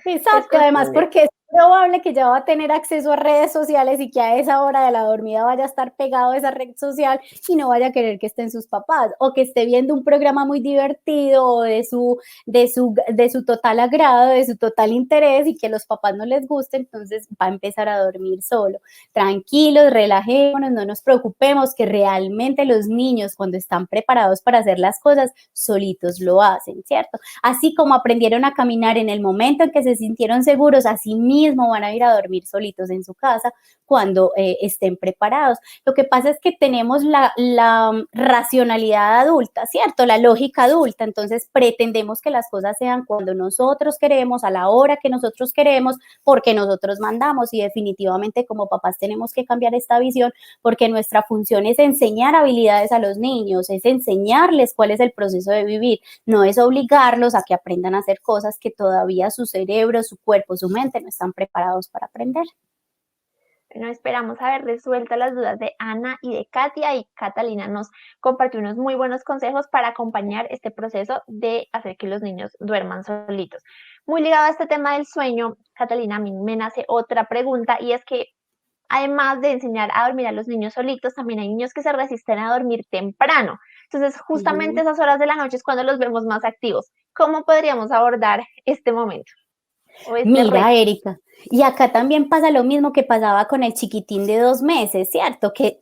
es Exacto, además cuestión de... porque es probable que ya va a tener acceso a redes sociales y que a esa hora de la dormida vaya a estar pegado a esa red social y no vaya a querer que estén sus papás o que esté viendo un programa muy divertido o de su total agrado, de su total interés y que los papás no les guste, entonces va a empezar a dormir solo. Tranquilos, relajémonos, no nos preocupemos, que realmente los niños cuando están preparados para hacer las cosas solitos lo hacen, ¿cierto? Así como aprendieron a caminar en el momento en que se sintieron seguros, así mismo mismo van a ir a dormir solitos en su casa cuando estén preparados. Lo que pasa es que tenemos la racionalidad adulta, ¿cierto? La lógica adulta, entonces pretendemos que las cosas sean cuando nosotros queremos, a la hora que nosotros queremos, porque nosotros mandamos, y definitivamente como papás tenemos que cambiar esta visión, porque nuestra función es enseñar habilidades a los niños, es enseñarles cuál es el proceso de vivir, no es obligarlos a que aprendan a hacer cosas que todavía su cerebro, su cuerpo, su mente no están preparados para aprender. Bueno, esperamos haber resuelto las dudas de Ana y de Katia, y Catalina nos compartió unos muy buenos consejos para acompañar este proceso de hacer que los niños duerman solitos. Muy ligado a este tema del sueño, Catalina, a mí me nace otra pregunta, y es que además de enseñar a dormir a los niños solitos, también hay niños que se resisten a dormir temprano. Entonces, justamente esas horas de la noche es cuando los vemos más activos. ¿Cómo podríamos abordar este momento o este Mira, reto? Erika, y acá también pasa lo mismo que pasaba con el chiquitín de 2 meses, ¿cierto? Que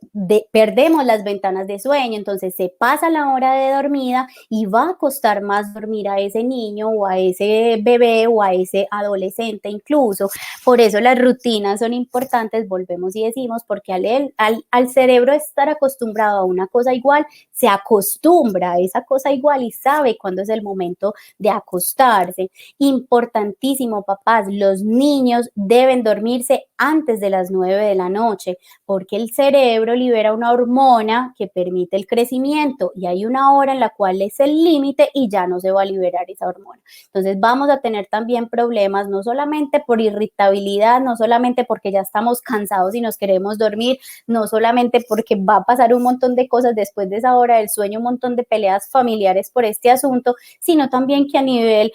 perdemos las ventanas de sueño, entonces se pasa la hora de dormida y va a costar más dormir a ese niño o a ese bebé o a ese adolescente incluso. Por eso las rutinas son importantes, volvemos y decimos, porque al cerebro estar acostumbrado a una cosa igual, se acostumbra a esa cosa igual y sabe cuándo es el momento de acostarse. Importantísimo, papás, los niños deben dormirse antes de las 9 de la noche, porque el cerebro libera una hormona que permite el crecimiento y hay una hora en la cual es el límite y ya no se va a liberar esa hormona. Entonces vamos a tener también problemas, no solamente por irritabilidad, no solamente porque ya estamos cansados y nos queremos dormir, no solamente porque va a pasar un montón de cosas después de esa hora del sueño, un montón de peleas familiares por este asunto, sino también que a nivel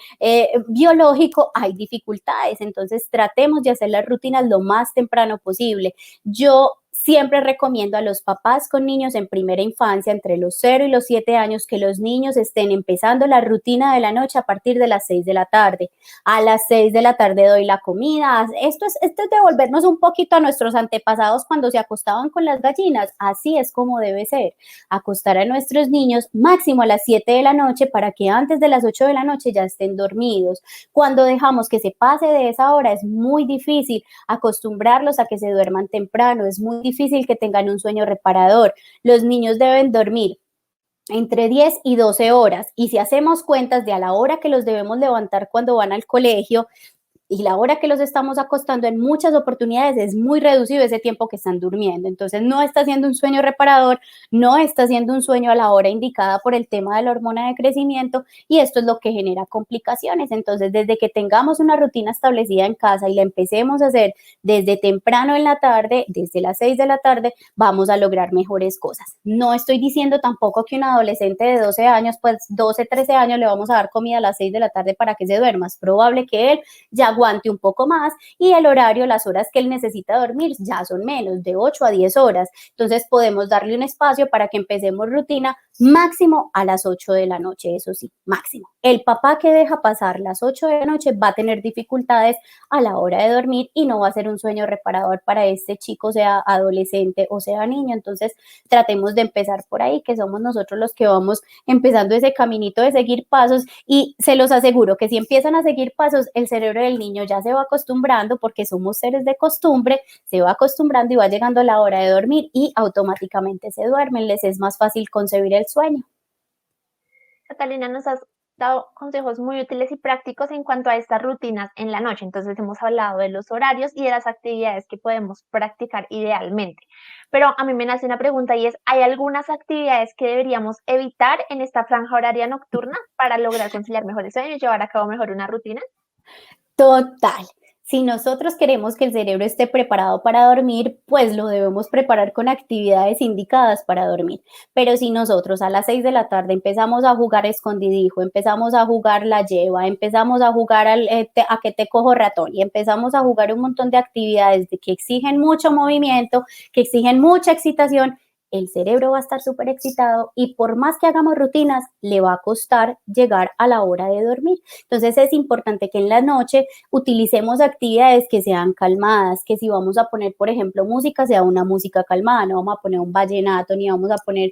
biológico hay dificultades. Entonces tratemos de hacer las rutinas lo más temprano posible. Yo siempre recomiendo a los papás con niños en primera infancia, entre los 0 y los 7 años, que los niños estén empezando la rutina de la noche a partir de las 6 de la tarde. A las 6 de la tarde doy la comida. Esto es devolvernos un poquito a nuestros antepasados cuando se acostaban con las gallinas. Así es como debe ser. Acostar a nuestros niños máximo a las 7 de la noche para que antes de las 8 de la noche ya estén dormidos. Cuando dejamos que se pase de esa hora es muy difícil acostumbrarlos a que se duerman temprano, es muy difícil que tengan un sueño reparador. Los niños deben dormir entre 10 y 12 horas, y si hacemos cuentas de a la hora que los debemos levantar cuando van al colegio y la hora que los estamos acostando, en muchas oportunidades es muy reducido ese tiempo que están durmiendo. Entonces no está siendo un sueño reparador, no está siendo un sueño a la hora indicada por el tema de la hormona de crecimiento, y esto es lo que genera complicaciones. Entonces, desde que tengamos una rutina establecida en casa y la empecemos a hacer desde temprano en la tarde, desde las 6 de la tarde, vamos a lograr mejores cosas. No estoy diciendo tampoco que un adolescente de 12 años, pues 12, 13 años, le vamos a dar comida a las 6 de la tarde para que se duerma. Es probable que él ya aguante un poco más, y el horario, las horas que él necesita dormir ya son menos, de 8 a 10 horas. Entonces podemos darle un espacio para que empecemos rutina máximo a las 8 de la noche, eso sí, máximo. El papá que deja pasar las 8 de la noche va a tener dificultades a la hora de dormir y no va a ser un sueño reparador para este chico, sea adolescente o sea niño. Entonces tratemos de empezar por ahí, que somos nosotros los que vamos empezando ese caminito de seguir pasos, y se los aseguro que si empiezan a seguir pasos, el cerebro del niño ya se va acostumbrando, porque somos seres de costumbre, se va acostumbrando y va llegando la hora de dormir y automáticamente se duermen, les es más fácil concebir el sueño. Catalina, nos has dado consejos muy útiles y prácticos en cuanto a estas rutinas en la noche. Entonces hemos hablado de los horarios y de las actividades que podemos practicar idealmente. Pero a mí me nace una pregunta, y es, ¿hay algunas actividades que deberíamos evitar en esta franja horaria nocturna para lograr conciliar mejor el sueño y llevar a cabo mejor una rutina? Total. Si nosotros queremos que el cerebro esté preparado para dormir, pues lo debemos preparar con actividades indicadas para dormir. Pero si nosotros a las 6 de la tarde empezamos a jugar escondidijo, empezamos a jugar la lleva, empezamos a jugar a que te cojo ratón, y empezamos a jugar un montón de actividades que exigen mucho movimiento, que exigen mucha excitación, el cerebro va a estar súper excitado y por más que hagamos rutinas, le va a costar llegar a la hora de dormir. Entonces es importante que en la noche utilicemos actividades que sean calmadas, que si vamos a poner, por ejemplo, música, sea una música calmada, no vamos a poner un vallenato ni vamos a poner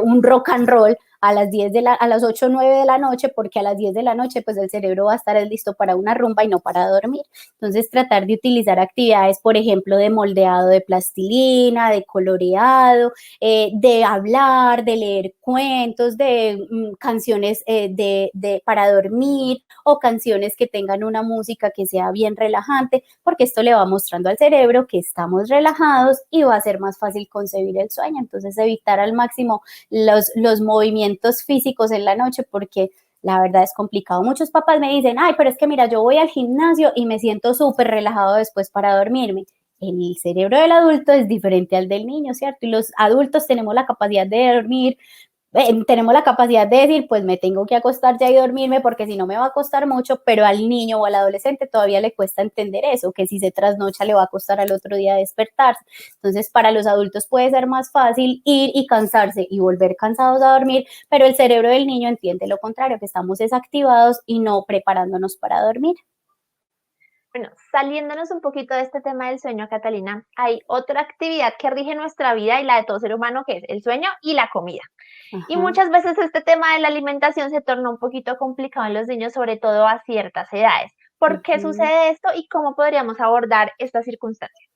un rock and roll a las 8 o 9 de la noche, porque a las 10 de la noche pues el cerebro va a estar listo para una rumba y no para dormir. Entonces tratar de utilizar actividades, por ejemplo, de moldeado de plastilina, de coloreado, de hablar, de leer cuentos, de canciones para dormir o canciones que tengan una música que sea bien relajante, porque esto le va mostrando al cerebro que estamos relajados y va a ser más fácil concebir el sueño. Entonces evitar al máximo los movimientos físicos en la noche, porque la verdad es complicado. Muchos papás me dicen, ay, pero es que mira, yo voy al gimnasio y me siento súper relajado después para dormirme. El cerebro del adulto es diferente al del niño, ¿cierto? Y los adultos tenemos la capacidad de dormir, tenemos la capacidad de decir, pues me tengo que acostar ya y dormirme porque si no me va a costar mucho, pero al niño o al adolescente todavía le cuesta entender eso, que si se trasnocha le va a costar al otro día despertarse. Entonces, para los adultos puede ser más fácil ir y cansarse y volver cansados a dormir, pero el cerebro del niño entiende lo contrario, que estamos desactivados y no preparándonos para dormir. Bueno, saliéndonos un poquito de este tema del sueño, Catalina, hay otra actividad que rige nuestra vida y la de todo ser humano, que es el sueño y la comida. Y Ajá. muchas veces este tema de la alimentación se torna un poquito complicado en los niños, sobre todo a ciertas edades. ¿Por qué Ujú. sucede esto y cómo podríamos abordar esta circunstancia?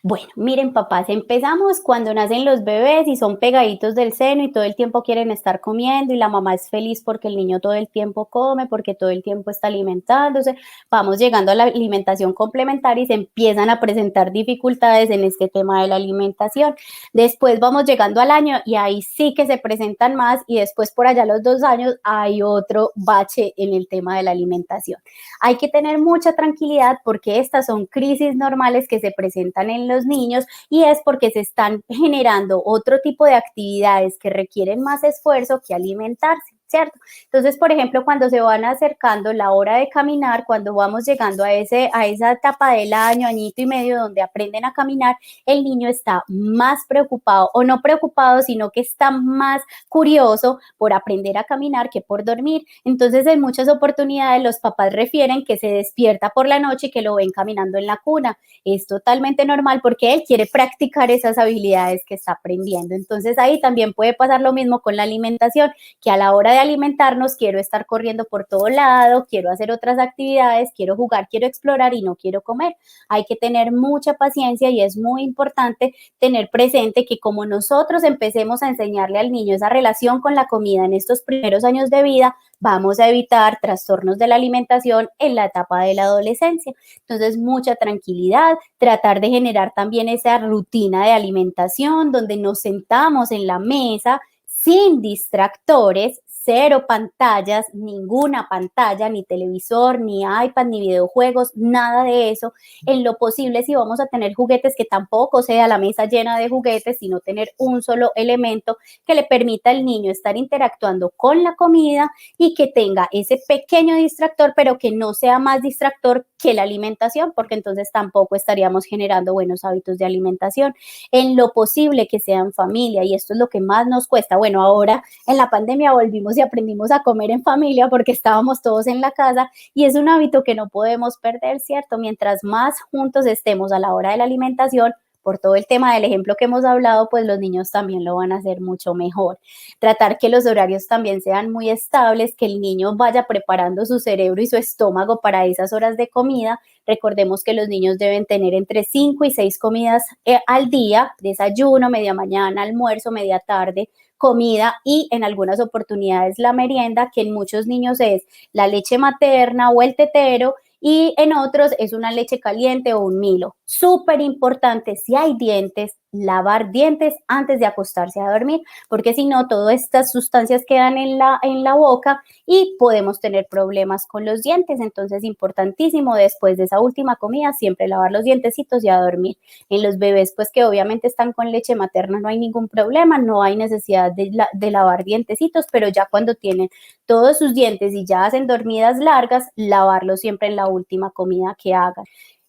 Bueno, miren papás, empezamos cuando nacen los bebés y son pegaditos del seno y todo el tiempo quieren estar comiendo y la mamá es feliz porque el niño todo el tiempo come, porque todo el tiempo está alimentándose. Vamos llegando a la alimentación complementaria y se empiezan a presentar dificultades en este tema de la alimentación. Después vamos llegando al año y ahí sí que se presentan más y después por allá a los 2 años hay otro bache en el tema de la alimentación. Hay que tener mucha tranquilidad porque estas son crisis normales que se presentan en los niños y es porque se están generando otro tipo de actividades que requieren más esfuerzo que alimentarse. ¿Cierto? Entonces, por ejemplo, cuando se van acercando la hora de caminar, cuando vamos llegando a esa etapa del año, añito y medio, donde aprenden a caminar, el niño está más preocupado, o no preocupado, sino que está más curioso por aprender a caminar que por dormir. Entonces, en muchas oportunidades los papás refieren que se despierta por la noche y que lo ven caminando en la cuna. Es totalmente normal porque él quiere practicar esas habilidades que está aprendiendo. Entonces, ahí también puede pasar lo mismo con la alimentación, que a la hora de alimentarnos quiero estar corriendo por todo lado, quiero hacer otras actividades, quiero jugar, quiero explorar y no quiero comer. Hay que tener mucha paciencia y es muy importante tener presente que como nosotros empecemos a enseñarle al niño esa relación con la comida en estos primeros años de vida, vamos a evitar trastornos de la alimentación en la etapa de la adolescencia. Entonces, mucha tranquilidad, tratar de generar también esa rutina de alimentación donde nos sentamos en la mesa sin distractores, cero pantallas, ninguna pantalla, ni televisor, ni iPad, ni videojuegos, nada de eso. En lo posible, si vamos a tener juguetes, que tampoco sea la mesa llena de juguetes, sino tener un solo elemento que le permita al niño estar interactuando con la comida y que tenga ese pequeño distractor, pero que no sea más distractor que la alimentación, porque entonces tampoco estaríamos generando buenos hábitos de alimentación. En lo posible que sea en familia, y esto es lo que más nos cuesta. Bueno, ahora en la pandemia volvimos y aprendimos a comer en familia porque estábamos todos en la casa y es un hábito que no podemos perder, ¿cierto? Mientras más juntos estemos a la hora de la alimentación, por todo el tema del ejemplo que hemos hablado, pues los niños también lo van a hacer mucho mejor. Tratar que los horarios también sean muy estables, que el niño vaya preparando su cerebro y su estómago para esas horas de comida. Recordemos que los niños deben tener entre 5 y 6 comidas al día, desayuno, media mañana, almuerzo, media tarde, comida y en algunas oportunidades la merienda, que en muchos niños es la leche materna o el tetero y en otros es una leche caliente o un Milo. Súper importante, si hay dientes, lavar dientes antes de acostarse a dormir, porque si no, todas estas sustancias quedan en la boca y podemos tener problemas con los dientes. Entonces, importantísimo después de esa última comida, siempre lavar los dientecitos y a dormir. En los bebés, pues que obviamente están con leche materna, no hay ningún problema, no hay necesidad de lavar dientecitos, pero ya cuando tienen todos sus dientes y ya hacen dormidas largas, lavarlos siempre en la última comida que hagan.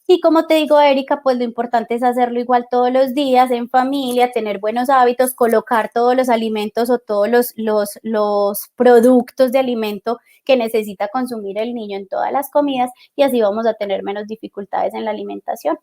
Y como te digo, Erika, pues lo importante es hacerlo igual todos los días en familia, tener buenos hábitos, colocar todos los alimentos o todos los productos de alimento que necesita consumir el niño en todas las comidas y así vamos a tener menos dificultades en la alimentación.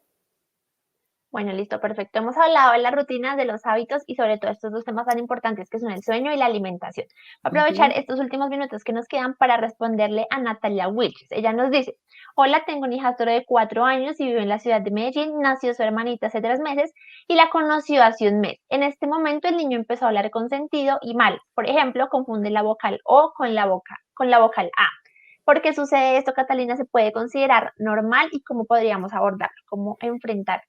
Bueno, listo, perfecto. Hemos hablado de la rutina, de los hábitos y sobre todo estos dos temas tan importantes que son el sueño y la alimentación. Voy a aprovechar Ujú. estos últimos minutos que nos quedan para responderle a Natalia Wilches. Ella nos dice, hola, tengo un hijastro de 4 años y vive en la ciudad de Medellín. Nació su hermanita hace 3 meses y la conoció hace un mes. En este momento el niño empezó a hablar con sentido y mal. Por ejemplo, confunde la vocal O con la vocal A. ¿Por qué sucede esto, Catalina? ¿Se puede considerar normal y cómo podríamos abordarlo? ¿Cómo enfrentar?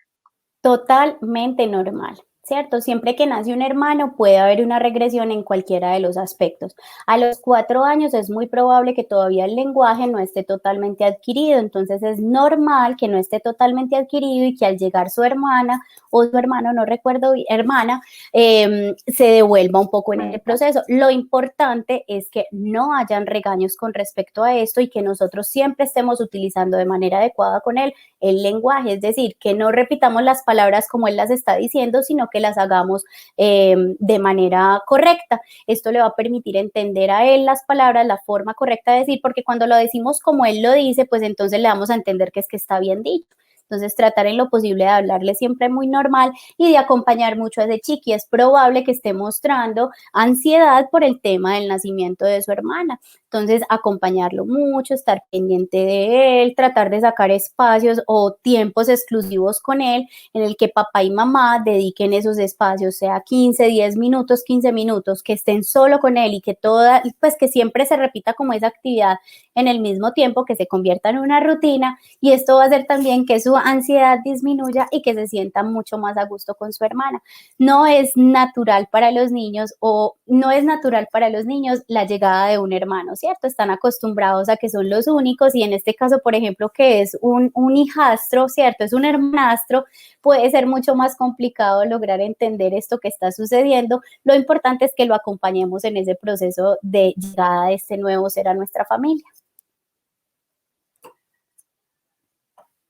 Totalmente normal, ¿cierto? Siempre que nace un hermano puede haber una regresión en cualquiera de los aspectos. A los 4 años es muy probable que todavía el lenguaje no esté totalmente adquirido, entonces es normal que no esté totalmente adquirido y que al llegar su hermana o su hermano, no recuerdo, hermana, se devuelva un poco en el Exacto. proceso. Lo importante es que no hayan regaños con respecto a esto y que nosotros siempre estemos utilizando de manera adecuada con él el lenguaje, es decir, que no repitamos las palabras como él las está diciendo, sino que las hagamos de manera correcta. Esto le va a permitir entender a él las palabras, la forma correcta de decir, porque cuando lo decimos como él lo dice, pues entonces le vamos a entender que es que está bien dicho. Entonces, tratar en lo posible de hablarle siempre muy normal y de acompañar mucho a ese chiqui. Es probable que esté mostrando ansiedad por el tema del nacimiento de su hermana. Entonces, acompañarlo mucho, estar pendiente de él, tratar de sacar espacios o tiempos exclusivos con él en el que papá y mamá dediquen esos espacios, sea 15, 10 minutos, 15 minutos, que estén solo con él y que toda, pues que siempre se repita como esa actividad en el mismo tiempo, que se convierta en una rutina y esto va a hacer también que su ansiedad disminuya y que se sienta mucho más a gusto con su hermana. No es natural para los niños o no es natural para los niños la llegada de un hermano, ¿cierto? Están acostumbrados a que son los únicos y en este caso, por ejemplo, que es un hijastro, ¿cierto? Es un hermanastro, puede ser mucho más complicado lograr entender esto que está sucediendo. Lo importante es que lo acompañemos en ese proceso de llegada de este nuevo ser a nuestra familia.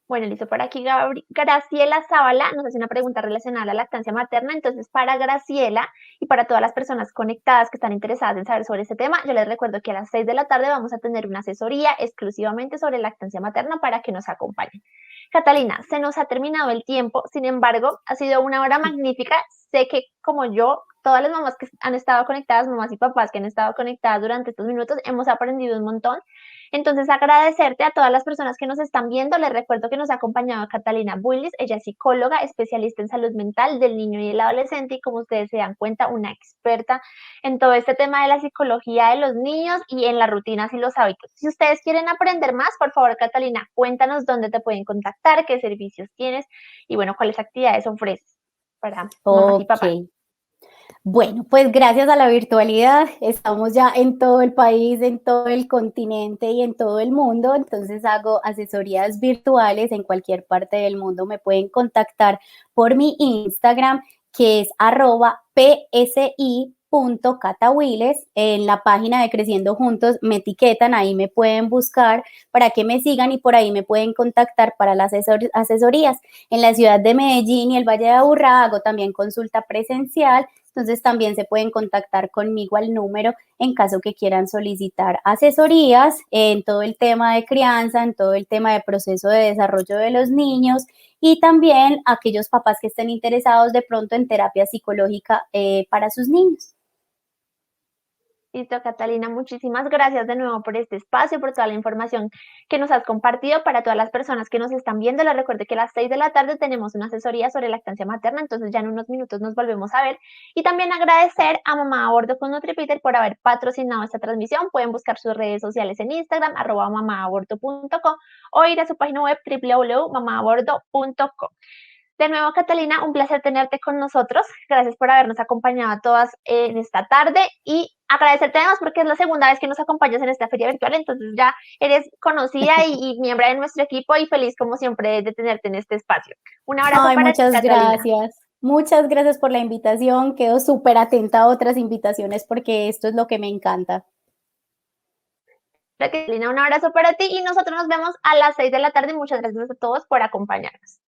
Bueno, listo. Por aquí Graciela Zavala nos hace una pregunta relacionada a la lactancia materna. Entonces, para Graciela y para todas las personas conectadas que están interesadas en saber sobre este tema, yo les recuerdo que a las 6 de la tarde vamos a tener una asesoría exclusivamente sobre lactancia materna para que nos acompañen. Catalina, se nos ha terminado el tiempo, sin embargo, ha sido una hora magnífica. Sé que como yo, todas las mamás que han estado conectadas, mamás y papás que han estado conectadas durante estos minutos, hemos aprendido un montón. Entonces, agradecerte a todas las personas que nos están viendo. Les recuerdo que nos ha acompañado Catalina Bullis. Ella es psicóloga, especialista en salud mental del niño y el adolescente y, como ustedes se dan cuenta, una experta en todo este tema de la psicología de los niños y en las rutinas y los hábitos. Si ustedes quieren aprender más, por favor, Catalina, cuéntanos dónde te pueden contactar, qué servicios tienes y, bueno, cuáles actividades ofreces para mamás y Ok. papás. Bueno, pues gracias a la virtualidad estamos ya en todo el país, en todo el continente y en todo el mundo, entonces hago asesorías virtuales en cualquier parte del mundo. Me pueden contactar por mi Instagram, que es @psi.catawiles. En la página de Creciendo Juntos me etiquetan, ahí me pueden buscar para que me sigan y por ahí me pueden contactar para las asesorías. En la ciudad de Medellín y el Valle de Aburrá hago también consulta presencial. Entonces también se pueden contactar conmigo al número en caso que quieran solicitar asesorías en todo el tema de crianza, en todo el tema de proceso de desarrollo de los niños y también aquellos papás que estén interesados de pronto en terapia psicológica para sus niños. Listo, Catalina, muchísimas gracias de nuevo por este espacio, por toda la información que nos has compartido. Para todas las personas que nos están viendo, les recuerdo que a las 6 de la tarde tenemos una asesoría sobre lactancia materna, entonces ya en unos minutos nos volvemos a ver. Y también agradecer a Mamá a Bordo con NutriPeter por haber patrocinado esta transmisión. Pueden buscar sus redes sociales en Instagram, @mamaabordo.co o ir a su página web www.mamaabordo.co. De nuevo, Catalina, un placer tenerte con nosotros. Gracias por habernos acompañado a todas en esta tarde y agradecerte además porque es la segunda vez que nos acompañas en esta feria virtual, entonces ya eres conocida y miembro de nuestro equipo y feliz como siempre de tenerte en este espacio. Un abrazo Ay, para ti, muchas Catalina. gracias. Muchas gracias por la invitación. Quedo súper atenta a otras invitaciones porque esto es lo que me encanta. Catalina, un abrazo para ti y nosotros nos vemos a las 6 de la tarde. Muchas gracias a todos por acompañarnos.